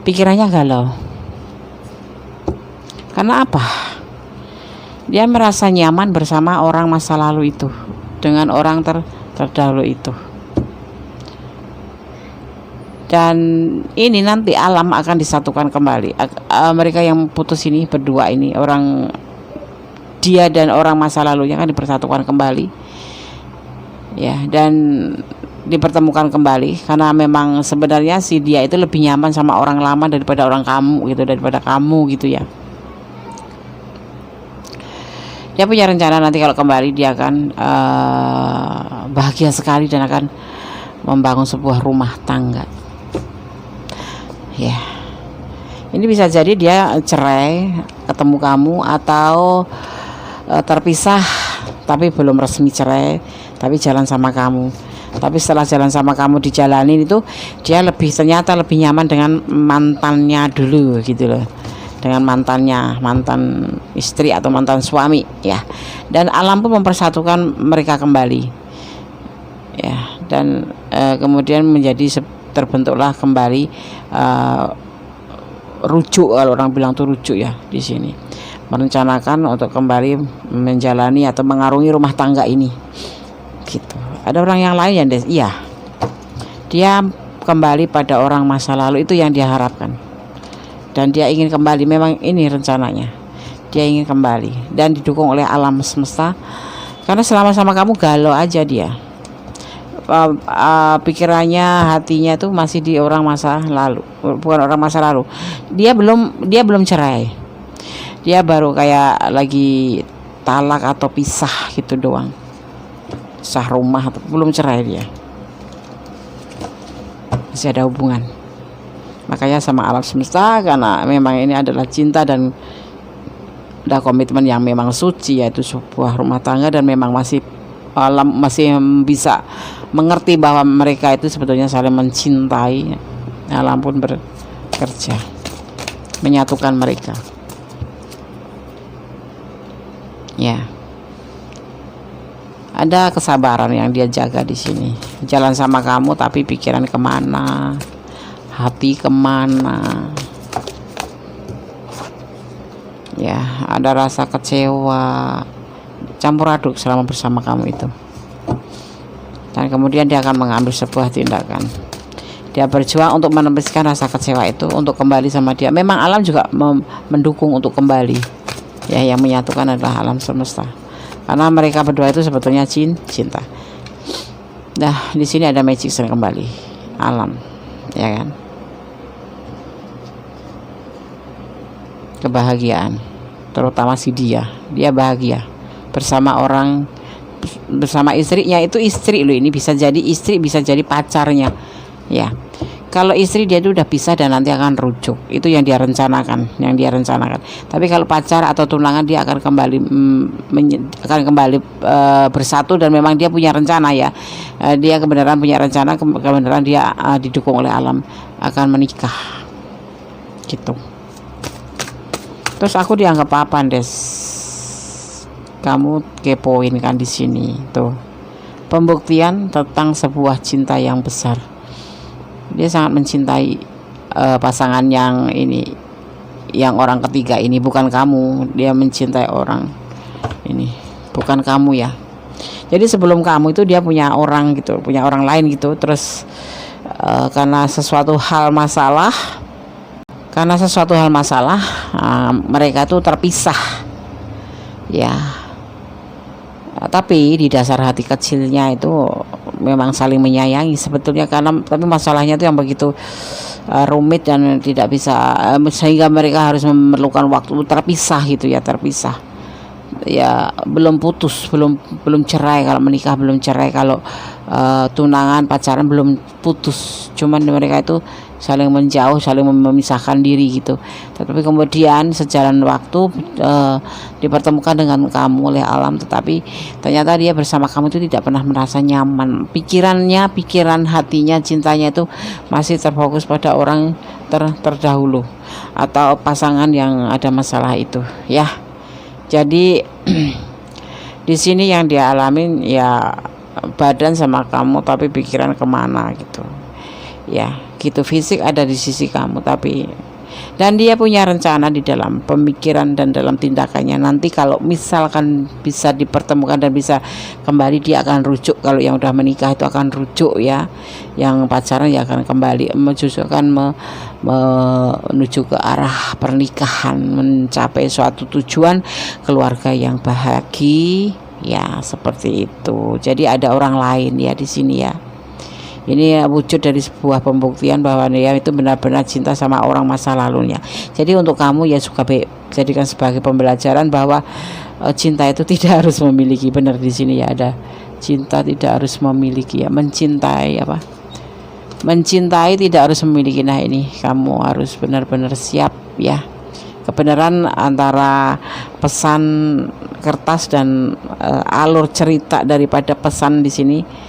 pikirannya galau. Karena apa? Dia merasa nyaman bersama orang masa lalu itu, dengan orang terdahulu itu. Dan ini nanti alam akan disatukan kembali. Mereka yang putus ini berdua ini, orang dia dan orang masa lalunya akan dipersatukan kembali. Ya, dan dipertemukan kembali karena memang sebenarnya si dia itu lebih nyaman sama orang lama daripada orang kamu gitu, daripada kamu gitu ya. Dia punya rencana nanti kalau kembali dia akan bahagia sekali dan akan membangun sebuah rumah tangga. Ya, ini bisa jadi dia cerai, ketemu kamu, atau terpisah tapi belum resmi cerai, tapi jalan sama kamu. Tapi setelah jalan sama kamu dijalanin itu, dia ternyata lebih nyaman dengan mantannya dulu gitu loh. Dengan mantan istri atau mantan suami ya. Dan alam pun mempersatukan mereka kembali ya, dan kemudian menjadi terbentuklah kembali rujuk, kalau orang bilang tuh rujuk ya di sini, merencanakan untuk kembali menjalani atau mengarungi rumah tangga ini gitu. Ada orang yang lain yang iya, dia kembali pada orang masa lalu itu yang dia harapkan. Dan dia ingin kembali, memang ini rencananya. Dia ingin kembali dan didukung oleh alam semesta. Karena selama sama kamu galau aja dia. pikirannya, hatinya itu masih di orang masa lalu, bukan orang masa lalu. Dia belum cerai, dia baru kayak lagi talak atau pisah gitu doang, pisah rumah, atau belum cerai, dia masih ada hubungan. Makanya sama alam semesta, karena memang ini adalah cinta dan ada komitmen yang memang suci, yaitu sebuah rumah tangga, dan memang masih alam masih bisa mengerti bahwa mereka itu sebetulnya saling mencintai. Alam pun bekerja menyatukan mereka, ya. Ada kesabaran yang dia jaga di sini. Jalan sama kamu, tapi pikiran kemana, hati kemana, ya. Ada rasa kecewa, campur aduk selama bersama kamu itu. Dan kemudian dia akan mengambil sebuah tindakan. Dia berjuang untuk menembuskan rasa kecewa itu, untuk kembali sama dia. Memang alam juga mendukung untuk kembali, ya. Yang menyatukan adalah alam semesta, karena mereka berdua itu sebetulnya cinta. Nah, di sini ada magic kembali alam, ya kan. Kebahagiaan, terutama si dia bahagia bersama bersama istrinya. Itu istri loh, ini bisa jadi istri, bisa jadi pacarnya, ya. Kalau istri, dia itu udah pisah dan nanti akan rujuk, itu yang dia rencanakan. Tapi kalau pacar atau tunangan, dia akan kembali bersatu, dan memang dia punya rencana, ya. Dia kebenaran punya rencana, kebenaran dia didukung oleh alam akan menikah gitu. Terus aku dianggap apa, Des? Kamu kepoin kan di sini tuh, pembuktian tentang sebuah cinta yang besar. Dia sangat mencintai pasangan yang ini, yang orang ketiga ini, bukan kamu. Dia mencintai orang ini, bukan kamu, ya. Jadi sebelum kamu itu dia punya orang gitu, punya orang lain gitu. Terus karena sesuatu hal masalah, mereka tuh terpisah, ya. Tapi di dasar hati kecilnya itu memang saling menyayangi sebetulnya, tapi masalahnya itu yang begitu rumit dan tidak bisa, sehingga mereka harus memerlukan waktu terpisah gitu, ya. Terpisah, ya. Belum putus, belum cerai. Kalau menikah belum cerai, kalau tunangan pacaran belum putus, cuman mereka itu saling menjauh, saling memisahkan diri gitu. Tetapi kemudian sejalan waktu dipertemukan dengan kamu oleh alam, tetapi ternyata dia bersama kamu itu tidak pernah merasa nyaman. Pikiran hatinya, cintanya itu masih terfokus pada orang terdahulu atau pasangan yang ada masalah itu, ya. Jadi di sini yang dia alamin, ya, badan sama kamu, tapi pikiran kemana gitu, ya. Gitu. Fisik ada di sisi kamu, dan dia punya rencana di dalam pemikiran dan dalam tindakannya. Nanti kalau misalkan bisa dipertemukan dan bisa kembali, dia akan rujuk. Kalau yang udah menikah itu akan rujuk, ya. Yang pacaran ya akan kembali, menuju ke arah pernikahan, mencapai suatu tujuan keluarga yang bahagia, ya. Seperti itu. Jadi ada orang lain, ya, di sini, ya. Ini wujud dari sebuah pembuktian bahwa dia itu benar-benar cinta sama orang masa lalunya. Jadi untuk kamu, ya, suka jadikan sebagai pembelajaran bahwa cinta itu tidak harus memiliki. Benar di sini, ya, ada cinta tidak harus memiliki, ya. Mencintai tidak harus memiliki. Nah, ini kamu harus benar-benar siap, ya. Kebenaran antara pesan kertas dan alur cerita daripada pesan di sini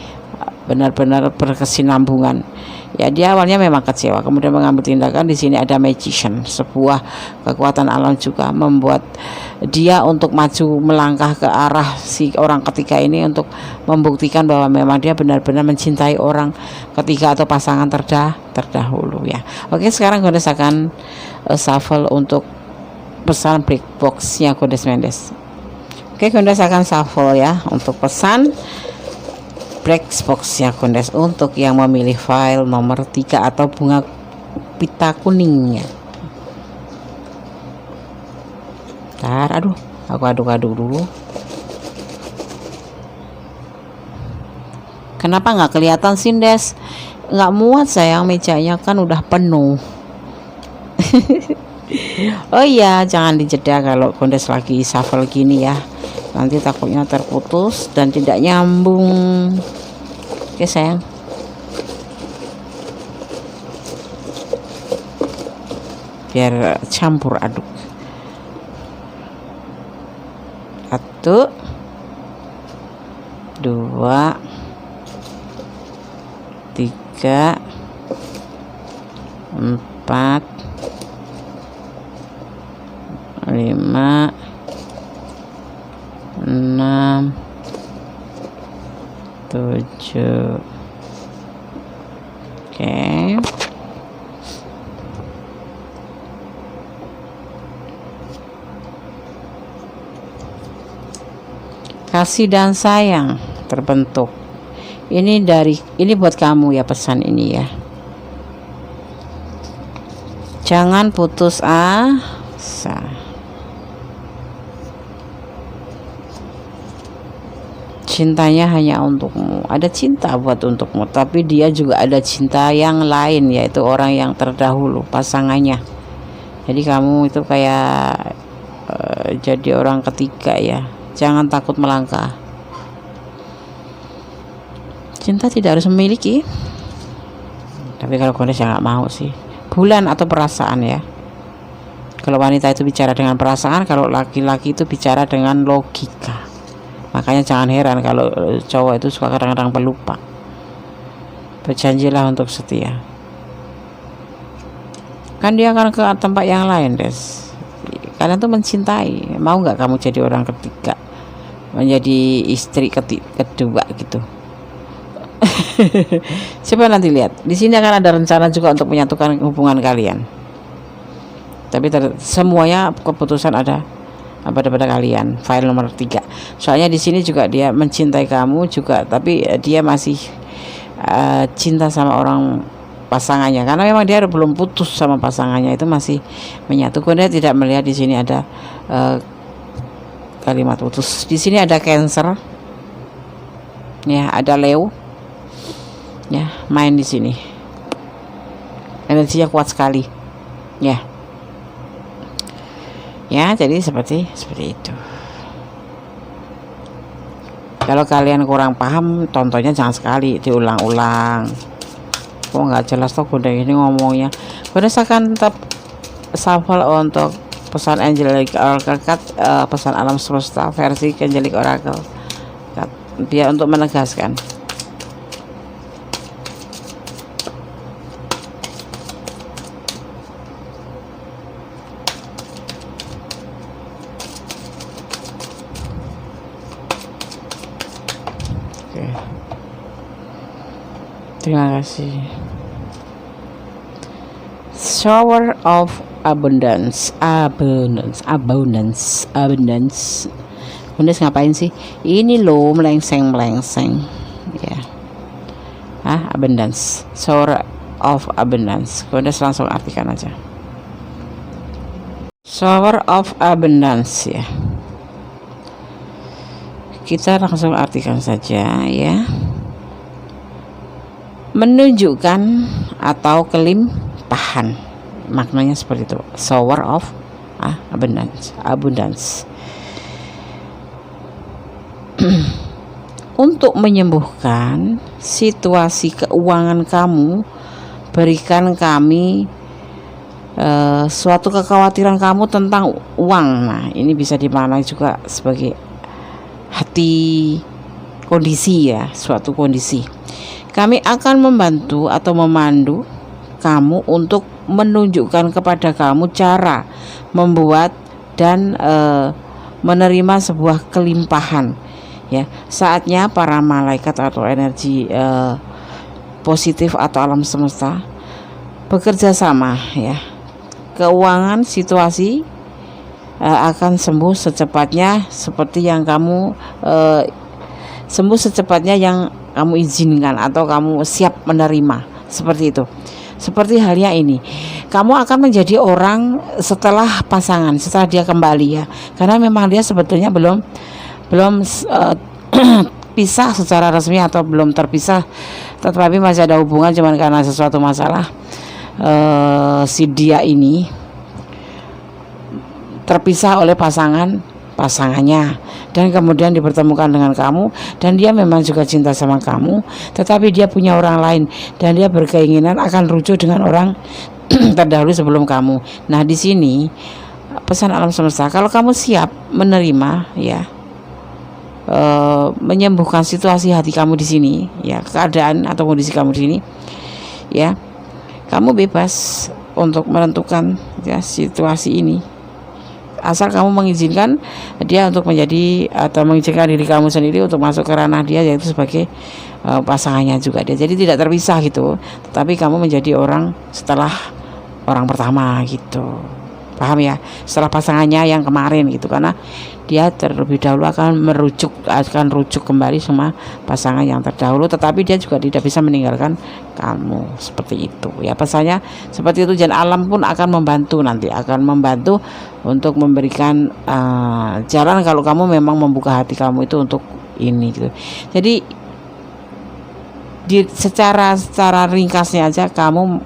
benar-benar berkesinambungan, ya. Dia awalnya memang kecewa, kemudian mengambil tindakan. Di sini ada magician, sebuah kekuatan alam juga membuat dia untuk maju melangkah ke arah si orang ketiga ini, untuk membuktikan bahwa memang dia benar-benar mencintai orang ketiga atau pasangan terdahulu, ya. Oke, sekarang Gondes akan shuffle untuk pesan black box-nya Gondes Mendes. Oke, Gondes akan shuffle, ya, untuk pesan black box ya Gondes, untuk yang memilih file nomor 3 atau bunga pita kuningnya. Aduh, aku aduk-aduk dulu. Kenapa nggak kelihatan sih, Des? Nggak muat sayang, mejanya kan udah penuh. Oh iya, jangan dijeda kalau Kondes lagi shuffle gini ya. Nanti takutnya terputus dan tidak nyambung. Oke sayang. Biar campur aduk. 1, 2, 3, 4, 5, 6, 7. Oke. Kasih dan sayang terbentuk. Ini buat kamu ya, pesan ini ya. Jangan putus asa. Cintanya hanya untukmu. Ada cinta buat untukmu, tapi dia juga ada cinta yang lain, yaitu orang yang terdahulu, pasangannya. Jadi kamu itu kayak jadi orang ketiga ya. Jangan takut melangkah. Cinta tidak harus memiliki. Tapi kalau Kondes ya nggak mau sih. Bulan atau perasaan ya. Kalau wanita itu bicara dengan perasaan, kalau laki-laki itu bicara dengan logika. Makanya jangan heran kalau cowok itu suka kadang-kadang pelupa. Berjanjilah untuk setia. Kan dia akan ke tempat yang lain, Des. Kalian tuh mencintai. Mau nggak kamu jadi orang ketiga, menjadi istri kedua gitu? Coba nanti lihat. Di sini akan ada rencana juga untuk menyatukan hubungan kalian. Tapi semuanya keputusan ada pada kalian. File nomor 3. Soalnya di sini juga dia mencintai kamu juga, tapi dia masih cinta sama orang pasangannya, karena memang dia belum putus sama pasangannya, itu masih menyatu. Dia tidak melihat di sini ada kalimat putus. Di sini ada Cancer, ya, ada Leo, ya, main di sini. Energinya kuat sekali, ya. Ya, jadi seperti itu. Kalau kalian kurang paham, tontonnya jangan sekali diulang-ulang. Kok nggak jelas tuh Bunda ini ngomongnya. Bunda akan tetap shuffle untuk pesan Angelic Oracle Card, pesan alam semesta versi Angelic Oracle Card, biar untuk menegaskan. Terima kasih. Shower of abundance. Bunda ngapain sih? Ini loh melengseng ya. Abundance. Shower of abundance. Bunda langsung artikan aja. Shower of abundance ya. Kita langsung artikan saja ya. Menunjukkan atau kelimpahan, maknanya seperti itu. Shower of abundance. Untuk menyembuhkan situasi keuangan kamu, berikan kami suatu kekhawatiran kamu tentang uang. Nah, ini bisa dimaknai juga sebagai hati kondisi ya, suatu kondisi. Kami akan membantu atau memandu kamu untuk menunjukkan kepada kamu cara membuat dan menerima sebuah kelimpahan ya. Saatnya para malaikat atau energi positif atau alam semesta bekerja sama ya. Keuangan situasi akan sembuh secepatnya, seperti yang kamu sembuh secepatnya yang kamu izinkan atau kamu siap menerima, seperti itu. Seperti halnya ini, kamu akan menjadi orang setelah pasangan, setelah dia kembali ya, karena memang dia sebetulnya belum terpisah secara resmi atau belum terpisah, tetapi masih ada hubungan, cuman karena sesuatu masalah si dia ini terpisah oleh pasangannya, dan kemudian dipertemukan dengan kamu, dan dia memang juga cinta sama kamu, tetapi dia punya orang lain dan dia berkeinginan akan rujuk dengan orang terdahulu sebelum kamu. Nah, di sini pesan alam semesta, kalau kamu siap menerima ya, menyembuhkan situasi hati kamu di sini ya, keadaan atau kondisi kamu di sini ya, kamu bebas untuk menentukan ya situasi ini, asal kamu mengizinkan dia untuk menjadi, atau mengizinkan diri kamu sendiri untuk masuk ke ranah dia, yaitu sebagai pasangannya juga dia. Jadi tidak terpisah gitu, tetapi kamu menjadi orang setelah orang pertama gitu, paham ya, setelah pasangannya yang kemarin gitu, karena dia terlebih dahulu akan rujuk kembali sama pasangan yang terdahulu, tetapi dia juga tidak bisa meninggalkan kamu, seperti itu ya pesannya seperti itu. Dan alam pun akan membantu, nanti akan membantu untuk memberikan jalan kalau kamu memang membuka hati kamu itu untuk ini gitu. Jadi secara ringkasnya aja, kamu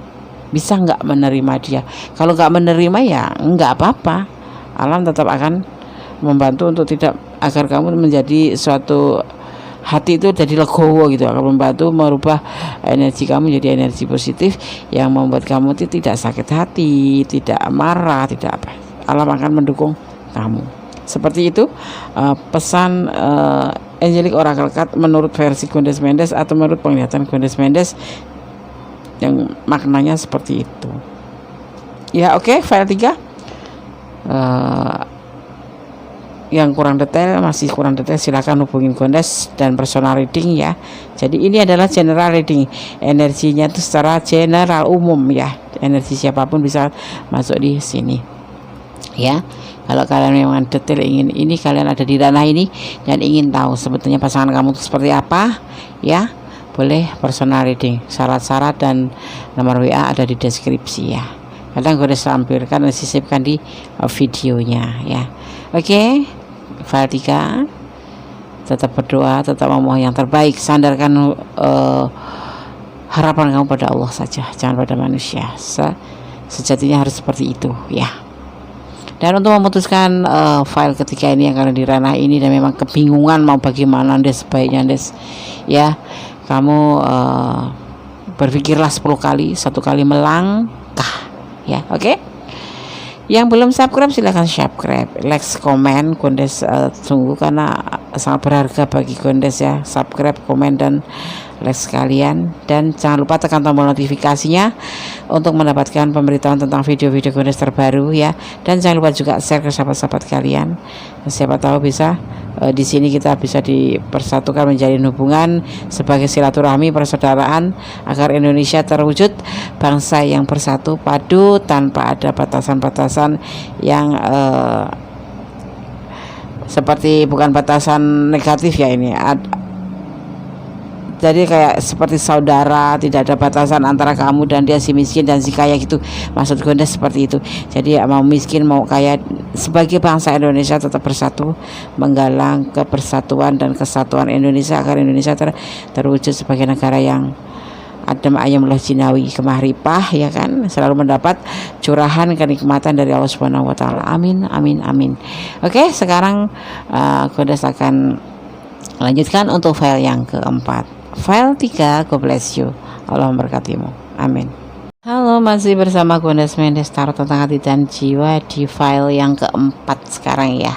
bisa nggak menerima dia. Kalau nggak menerima ya nggak apa-apa, alam tetap akan membantu untuk tidak, agar kamu menjadi suatu hati itu jadi legowo gitu, akan membantu merubah energi kamu jadi energi positif yang membuat kamu tidak sakit hati, tidak marah, tidak apa. Alam akan mendukung kamu. Seperti itu pesan Angelic Oracle Card menurut versi Gondes Mendes atau menurut penglihatan Gondes Mendes, yang maknanya seperti itu ya. Oke, file 3 yang masih kurang detail silakan hubungin Gondes dan personal reading ya. Jadi ini adalah general reading, energinya itu secara general umum ya, energi siapapun bisa masuk di sini ya. Kalau kalian memang detail ingin ini, kalian ada di ranah ini dan ingin tahu sebetulnya pasangan kamu itu seperti apa ya, boleh personal reading. Syarat-syarat dan nomor WA ada di deskripsi ya. Kadang gue udah sampaikan dan sisipkan di videonya ya. Oke, file 3, tetap berdoa, tetap memohon yang terbaik, sandarkan harapan kamu pada Allah saja, jangan pada manusia. Sejatinya harus seperti itu ya. Dan untuk memutuskan file ketiga ini yang kalian di ranah ini dan memang kebingungan mau bagaimana Des, sebaiknya Des ya, kamu berpikirlah 10 kali, 1 kali melangkah ya. Oke, yang belum subscribe silahkan subscribe, like, komen. Gondes tunggu karena sangat berharga bagi Gondes ya, subscribe, komen, dan like sekalian. Dan jangan lupa tekan tombol notifikasinya untuk mendapatkan pemberitahuan tentang video-video Gondes terbaru ya. Dan jangan lupa juga share ke sahabat-sahabat kalian, siapa tahu bisa di sini kita bisa dipersatukan, menjalin hubungan sebagai silaturahmi persaudaraan, agar Indonesia terwujud bangsa yang bersatu padu tanpa ada batasan-batasan yang seperti, bukan batasan negatif ya ini, jadi kayak seperti saudara, tidak ada batasan antara kamu dan dia, si miskin dan si kaya gitu. Maksud Gondes seperti itu. Jadi mau miskin mau kaya, sebagai bangsa Indonesia tetap bersatu, menggalang kebersatuan dan kesatuan Indonesia, agar Indonesia terwujud sebagai negara yang adem ayem loh jinawi kemahripah ya kan, selalu mendapat curahan kenikmatan dari Allah Subhanahu wa taala. Amin amin amin. Oke, sekarang Gondes akan lanjutkan untuk file yang keempat. File 3, God bless you, Allah memberkatimu, amin. Halo, masih bersama Gondes Mendes Tarot tentang hati dan jiwa di file yang keempat sekarang ya.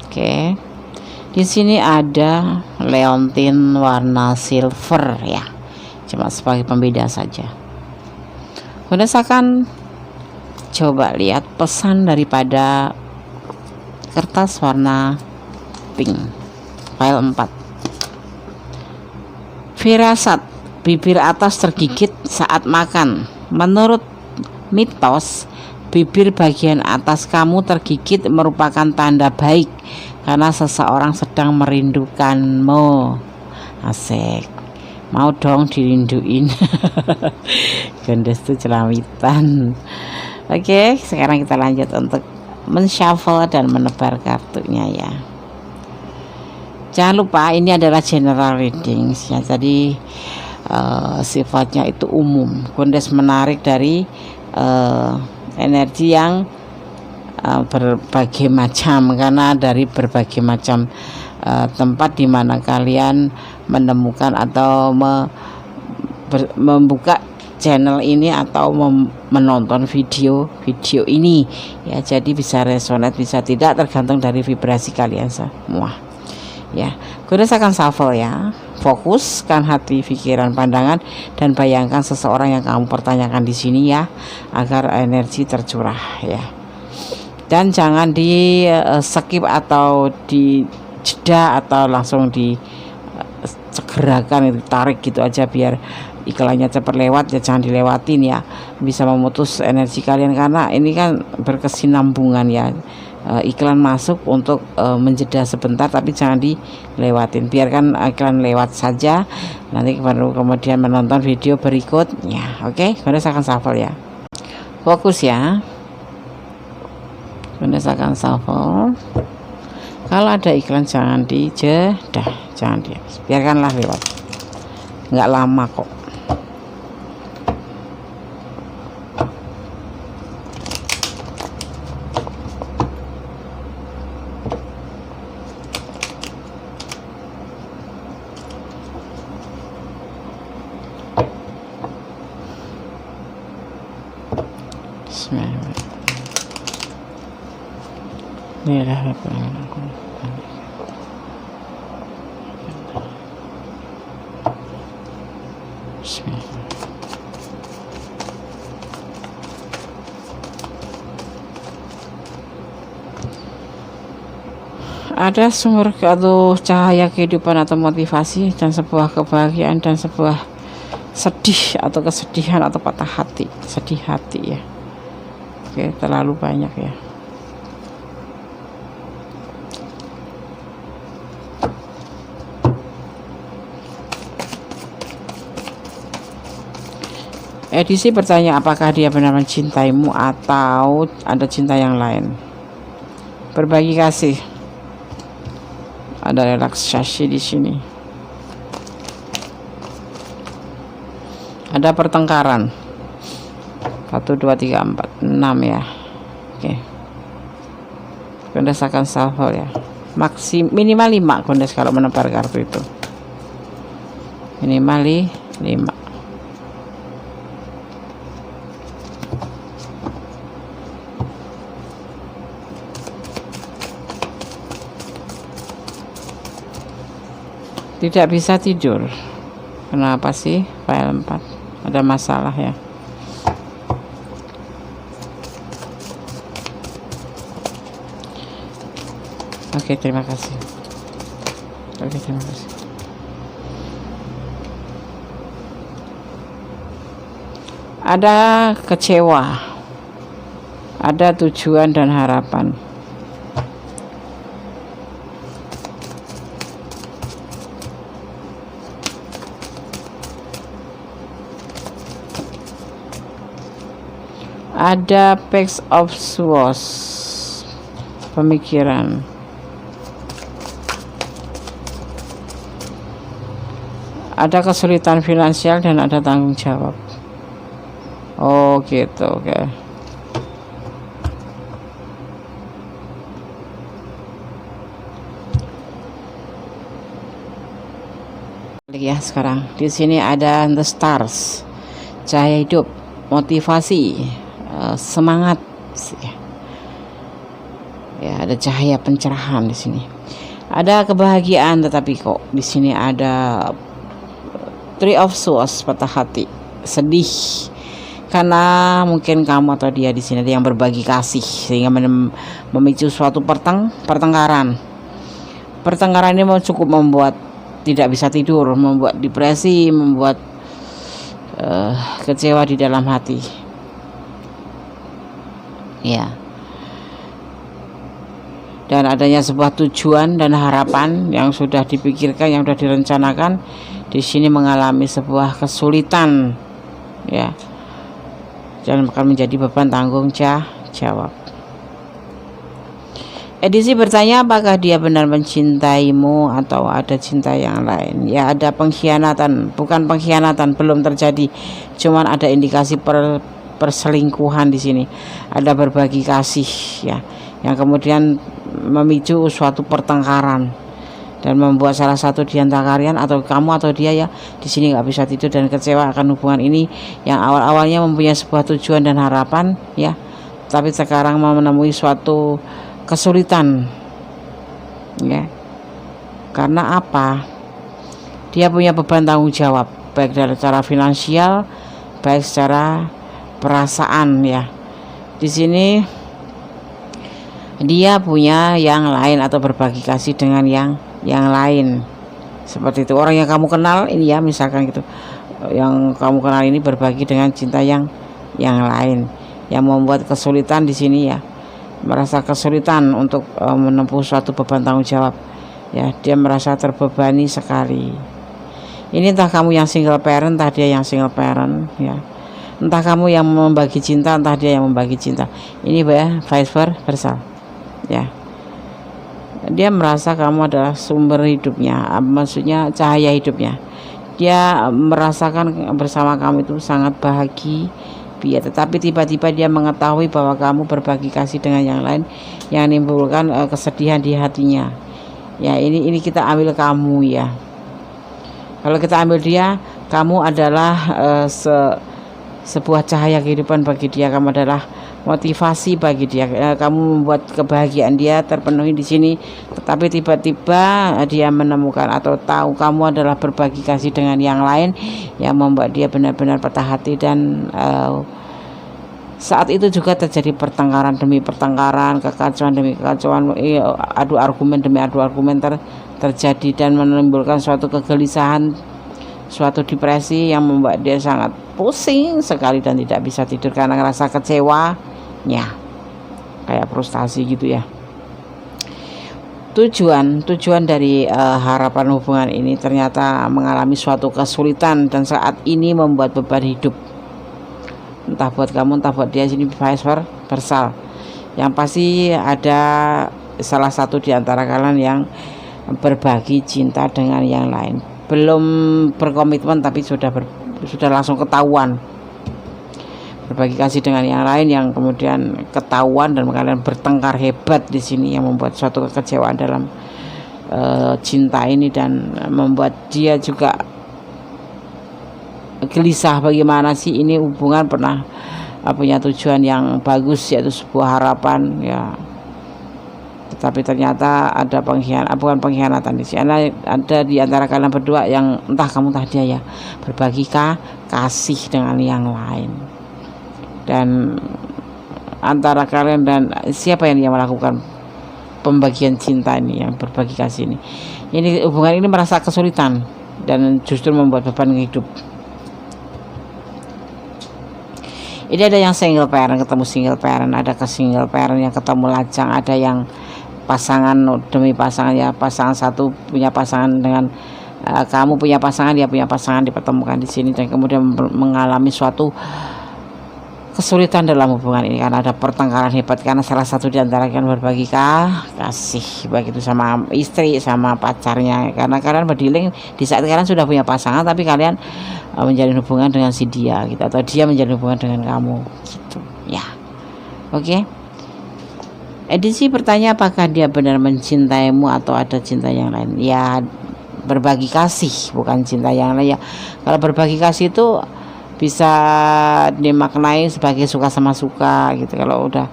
Oke, di sini ada leontin warna silver ya, cuma sebagai pembeda saja. Gondes akan coba lihat pesan daripada kertas warna pink, file 4. Firasat, bibir atas tergigit saat makan. Menurut mitos, bibir bagian atas kamu tergigit merupakan tanda baik karena seseorang sedang merindukanmu. Asik, mau dong dirinduin. Gondes tuh celamitan. Oke, sekarang kita lanjut untuk menshuffle dan menebar kartunya ya. Jangan lupa ini adalah general readings ya, jadi sifatnya itu umum. Gondes menarik dari energi yang berbagai macam, karena dari berbagai macam tempat di mana kalian menemukan atau membuka channel ini atau menonton video ini ya. Jadi bisa resonate, bisa tidak, tergantung dari vibrasi kalian semua ya. Gondes akan shuffle ya. Fokuskan hati, pikiran, pandangan, dan bayangkan seseorang yang kamu pertanyakan di sini ya, agar energi tercurah ya. Dan jangan di skip atau di jeda atau langsung di segerakan, tarik gitu aja biar iklannya cepat lewat ya. Jangan dilewatin ya, bisa memutus energi kalian, karena ini kan berkesinambungan ya. Iklan masuk untuk menjeda sebentar, tapi jangan dilewatin, biarkan iklan lewat saja, nanti baru kemudian menonton video berikutnya. Oke, Gondes akan shuffle ya. Fokus ya. Gondes akan shuffle. Kalau ada iklan jangan dijeda, jangan biarkanlah lewat, nggak lama kok. Ada sumber atau cahaya kehidupan atau motivasi, dan sebuah kebahagiaan, dan sebuah sedih atau kesedihan atau patah hati, sedih hati ya. Oke, terlalu banyak ya. Edisi bertanya apakah dia benar mencintaimu atau ada cinta yang lain. Berbagi kasih. Ada relaksasi di sini. Ada pertengkaran. 1 2 3 4 6 ya. Oke. Gondes akan shuffle ya. Minimal 5 Gondes kalau menebar kartu itu. Minimal 5. Tidak bisa tidur. Kenapa sih? File 4 ada masalah ya. Oke, terima kasih. Oke, terima kasih. Ada kecewa, ada tujuan dan harapan. Ada Page of Swords, pemikiran. Ada kesulitan finansial dan ada tanggung jawab. Oh gitu, oke. Ya, sekarang di sini ada The Stars, cahaya hidup, motivasi, semangat ya. Ada cahaya pencerahan di sini. Ada kebahagiaan, tetapi kok di sini ada Three of Swords, patah hati, sedih karena mungkin kamu atau dia di sini ada yang berbagi kasih sehingga memicu suatu pertengkaran. Pertengkaran ini cukup membuat tidak bisa tidur, membuat depresi, membuat kecewa di dalam hati. Ya. Dan adanya sebuah tujuan dan harapan yang sudah dipikirkan, yang sudah direncanakan, di sini mengalami sebuah kesulitan, ya, dan akan menjadi beban tanggung jawab. Edisi bertanya apakah dia benar mencintaimu atau ada cinta yang lain. Ya, ada pengkhianatan, bukan pengkhianatan, belum terjadi, cuman ada indikasi perselingkuhan di sini. Ada berbagi kasih ya, yang kemudian memicu suatu pertengkaran dan membuat salah satu di antara kalian atau kamu atau dia ya di sini nggak bisa tidur dan kecewa akan hubungan ini yang awal-awalnya mempunyai sebuah tujuan dan harapan ya, tapi sekarang mau menemui suatu kesulitan ya. Karena apa? Dia punya beban tanggung jawab baik dari secara finansial, baik secara perasaan ya. Di sini dia punya yang lain atau berbagi kasih dengan yang lain. Seperti itu. Orang yang kamu kenal ini ya, misalkan gitu. Yang kamu kenal ini berbagi dengan cinta yang lain, yang membuat kesulitan di sini ya. Merasa kesulitan untuk menempuh suatu beban tanggung jawab ya, dia merasa terbebani sekali. Ini entah kamu yang single parent, entah dia yang single parent ya, entah kamu yang membagi cinta, entah dia yang membagi cinta. Ini ya vice versa ya. Dia merasa kamu adalah sumber hidupnya, maksudnya cahaya hidupnya. Dia merasakan bersama kamu itu sangat bahagia, tetapi tiba-tiba dia mengetahui bahwa kamu berbagi kasih dengan yang lain, yang menimbulkan kesedihan di hatinya. Ya, ini kita ambil kamu ya. Kalau kita ambil dia, kamu adalah sebuah cahaya kehidupan bagi dia. Kamu adalah motivasi bagi dia. Kamu membuat kebahagiaan dia terpenuhi di sini. Tetapi tiba-tiba dia menemukan atau tahu kamu adalah berbagi kasih dengan yang lain, yang membuat dia benar-benar patah hati. Dan saat itu juga terjadi pertengkaran demi pertengkaran, kekacauan demi kekacauan, adu argumen demi adu argumen terjadi dan menimbulkan suatu kegelisahan, suatu depresi yang membuat dia sangat pusing sekali dan tidak bisa tidur karena rasa kecewanya, kayak frustasi gitu ya. Tujuan dari harapan hubungan ini ternyata mengalami suatu kesulitan dan saat ini membuat beban hidup, entah buat kamu entah buat dia. Sini vice versa. Yang pasti ada salah satu di antara kalian yang berbagi cinta dengan yang lain, belum berkomitmen tapi sudah langsung ketahuan berbagi kasih dengan yang lain, yang kemudian ketahuan dan kalian bertengkar hebat di sini, yang membuat suatu kekecewaan dalam cinta ini dan membuat dia juga gelisah bagaimana sih ini hubungan pernah punya tujuan yang bagus, yaitu sebuah harapan ya, tetapi ternyata ada bukan pengkhianatan di sini. Ada di antara kalian berdua yang entah kamu entah dia ya berbagi kasih dengan yang lain, dan antara kalian dan siapa yang dia melakukan pembagian cinta ini, yang berbagi kasih ini hubungan ini merasa kesulitan dan justru membuat beban hidup. Ini ada yang single parent ketemu single parent, ada ke single parent yang ketemu lajang, ada yang pasangan demi pasangan ya, pasangan satu punya pasangan dengan kamu punya pasangan, dia punya pasangan, dipertemukan di sini dan kemudian mengalami suatu kesulitan dalam hubungan ini karena ada pertengkaran hebat karena salah satu di antara kalian berbagi kasih, baik itu sama istri sama pacarnya, karena kalian berdiling di saat kalian sudah punya pasangan tapi kalian menjalin hubungan dengan si dia gitu, atau dia menjalin hubungan dengan kamu gitu ya. Oke. Edisi bertanya apakah dia benar mencintaimu atau ada cinta yang lain. Ya, berbagi kasih bukan cinta yang lain ya. Kalau berbagi kasih itu bisa dimaknai sebagai suka sama suka gitu. Kalau udah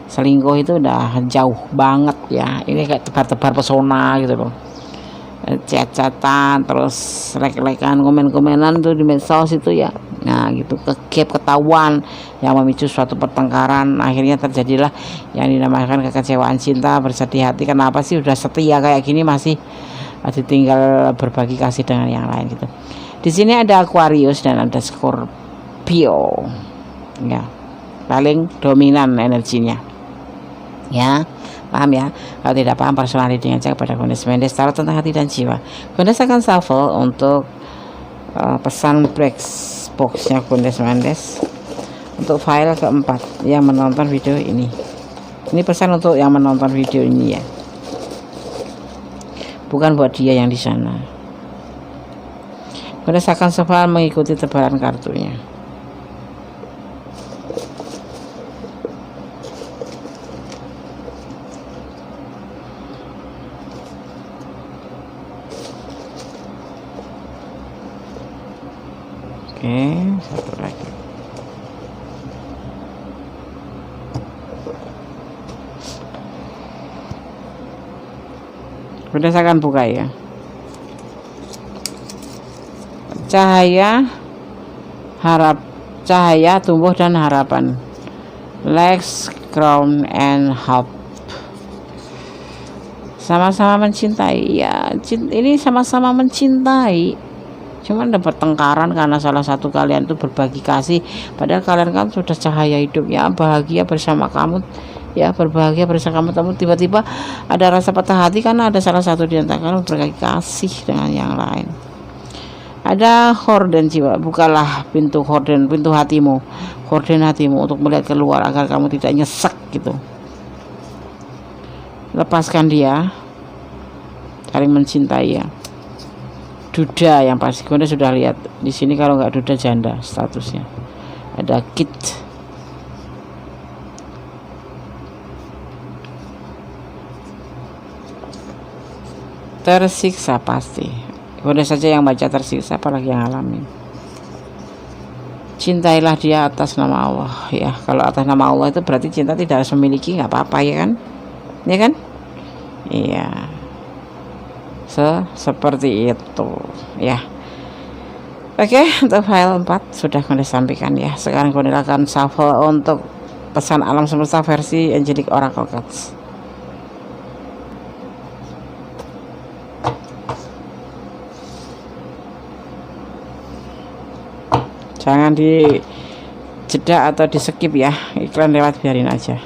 selingkuh itu udah jauh banget ya. Ini kayak tebar-tebar pesona gitu loh, chat-chatan terus like-likean, komen-komenan tuh di medsos itu ya. Nah gitu, ketahuan yang memicu suatu pertengkaran, akhirnya terjadilah yang dinamakan kekecewaan cinta, bersedih hati. Kenapa sih udah setia kayak gini masih ditinggal berbagi kasih dengan yang lain gitu. Di sini ada Aquarius dan ada Scorpio ya, paling dominan energinya ya. Paham ya? Kalau tidak paham, personality dengan cek pada Gondes Mendes Tarot tentang hati dan jiwa. Gondes akan shuffle untuk pesan black boxnya Gondes Mendes untuk file keempat yang menonton video ini. Ini pesan untuk yang menonton video ini ya, bukan buat dia yang di sana. Berdasarkan safal mengikuti tebaran kartunya. Oke, satu lagi. Berdasarkan buka ya. Cahaya, tumbuh dan harapan. Legs, crown, and hope. Sama-sama mencintai ya. Ini sama-sama mencintai. Cuman dapat tengkaran karena salah satu kalian tuh berbagi kasih. Padahal kalian kan sudah cahaya hidup ya, bahagia bersama kamu ya, berbahagia bersama kamu. Tiba-tiba ada rasa patah hati karena ada salah satu di antara kalian berbagi kasih dengan yang lain. Ada horden jiwa, bukalah pintu hatimu, horden hatimu untuk melihat keluar agar kamu tidak nyesek gitu. Lepaskan dia, saling mencintai ya. Duda yang pasti, Anda sudah lihat di sini, kalau nggak duda janda statusnya. Ada kid. Tersiksa pasti. Boleh saja yang baca tersiksa, apalagi yang alami. Cintailah dia atas nama Allah ya. Kalau atas nama Allah itu berarti cinta tidak harus memiliki, nggak apa-apa ya kan? Ya kan? Iya. Seperti itu ya. Oke, untuk file 4 sudah kami sampaikan ya. Sekarang kami akan shuffle untuk pesan alam semesta versi Angelic Oracle Cards. Jangan di jeda atau di skip ya, iklan lewat biarin aja.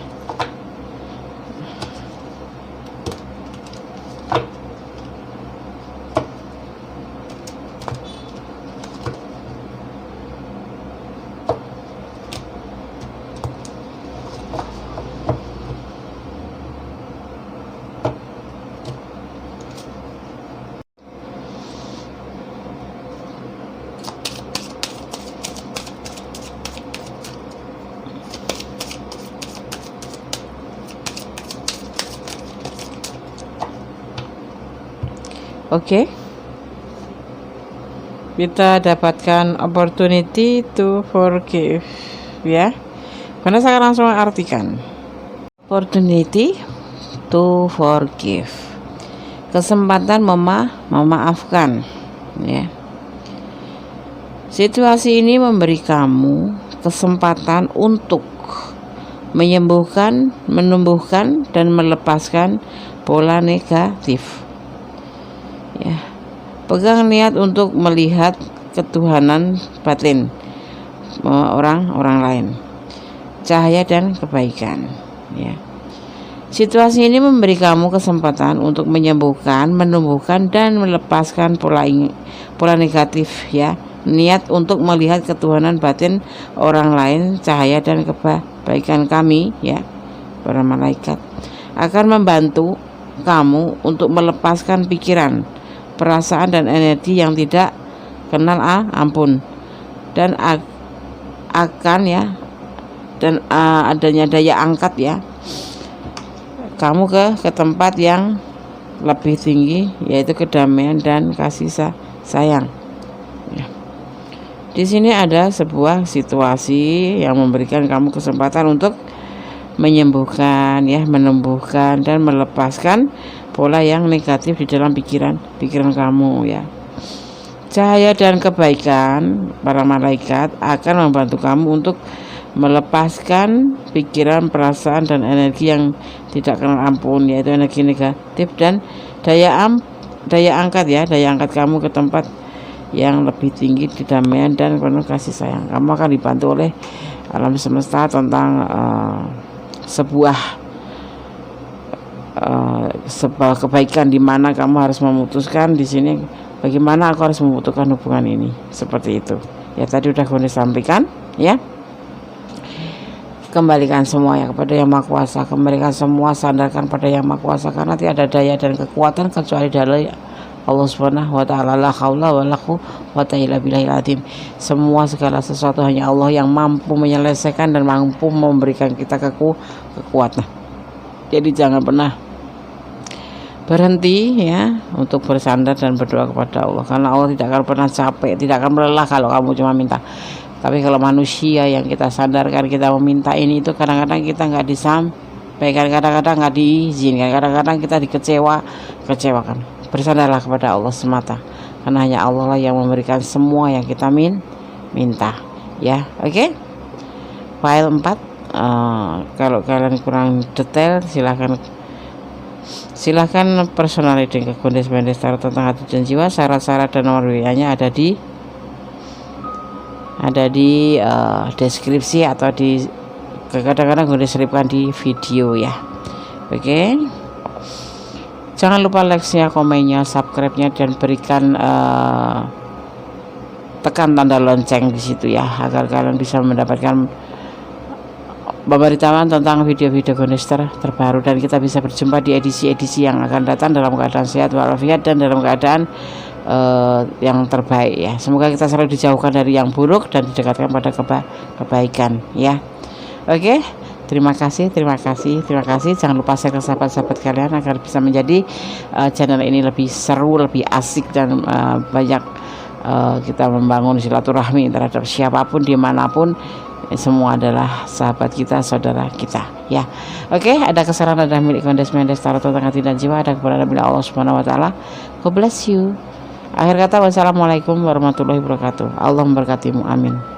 Oke. Kita dapatkan opportunity to forgive ya. Karena saya langsung artikan. Opportunity to forgive. Kesempatan memaafkan ya. Situasi ini memberi kamu kesempatan untuk menyembuhkan, menumbuhkan dan melepaskan pola negatif. Ya, pegang niat untuk melihat ketuhanan batin orang lain, cahaya dan kebaikan ya. Situasi ini memberi kamu kesempatan untuk menyembuhkan, menumbuhkan dan melepaskan pola negatif ya. Niat untuk melihat ketuhanan batin orang lain, cahaya dan kebaikan kami ya, para malaikat akan membantu kamu untuk melepaskan pikiran, perasaan dan energi yang tidak kenal ampun, dan akan ya, dan adanya daya angkat ya kamu ke tempat yang lebih tinggi, yaitu kedamaian dan kasih sayang ya. Di sini ada sebuah situasi yang memberikan kamu kesempatan untuk menyembuhkan ya, menumbuhkan dan melepaskan pola yang negatif di dalam pikiran kamu ya. Cahaya dan kebaikan para malaikat akan membantu kamu untuk melepaskan pikiran, perasaan dan energi yang tidak kenal ampun, yaitu energi negatif, dan daya angkat ya, daya angkat kamu ke tempat yang lebih tinggi, kedamaian dan penuh kasih sayang. Kamu akan dibantu oleh alam semesta tentang sebuah kebaikan, di mana kamu harus memutuskan di sini bagaimana aku harus memutuskan hubungan ini, seperti itu ya. Tadi udah gue sampaikan ya. Kembalikan semuanya kepada Yang Maha Kuasa, kembalikan semua, sandarkan pada Yang Maha Kuasa, karena tidak ada daya dan kekuatan kecuali dari Allah Subhanahu wa taala. La haula wala quwwata illa billahil azim. Semua segala sesuatu hanya Allah yang mampu menyelesaikan dan mampu memberikan kita kekuatan. Jadi jangan pernah berhenti ya untuk bersandar dan berdoa kepada Allah, karena Allah tidak akan pernah capek, tidak akan lelah kalau kamu cuma minta. Tapi kalau manusia yang kita sandarkan, kita meminta ini, itu kadang-kadang kita nggak disampaikan, kadang-kadang nggak diizinkan, kadang-kadang kita kecewakan. Bersandarlah kepada Allah semata, karena hanya Allah lah yang memberikan semua yang kita minta ya. Oke. File 4, kalau kalian kurang detail silahkan personal reading ke Gondes Mendes Tarot tentang hati dan jiwa. Syarat-syarat dan nomor WA-nya ada di deskripsi atau kadang-kadang gue selipkan di video ya. Oke. Jangan lupa like-nya, komennya, subscribe-nya, dan berikan tekan tanda lonceng di situ ya, agar kalian bisa mendapatkan pemberitahuan tentang video-video Gondester terbaru, dan kita bisa berjumpa di edisi-edisi yang akan datang dalam keadaan sehat walafiat dan dalam keadaan yang terbaik ya. Semoga kita selalu dijauhkan dari yang buruk dan didekatkan pada kebaikan ya. Oke, terima kasih. Jangan lupa share ke sahabat-sahabat kalian agar bisa menjadi channel ini lebih seru, lebih asik, dan banyak kita membangun silaturahmi terhadap siapapun dimanapun. Semua adalah sahabat kita, saudara kita ya. Oke, ada kesalahan ada milik Gondes Mendes Tarot tentang hati dan jiwa, ada keberadaan milik Allah Subhanahu wa taala. God bless you. Akhir kata, wassalamualaikum warahmatullahi wabarakatuh. Allah memberkatimu, amin.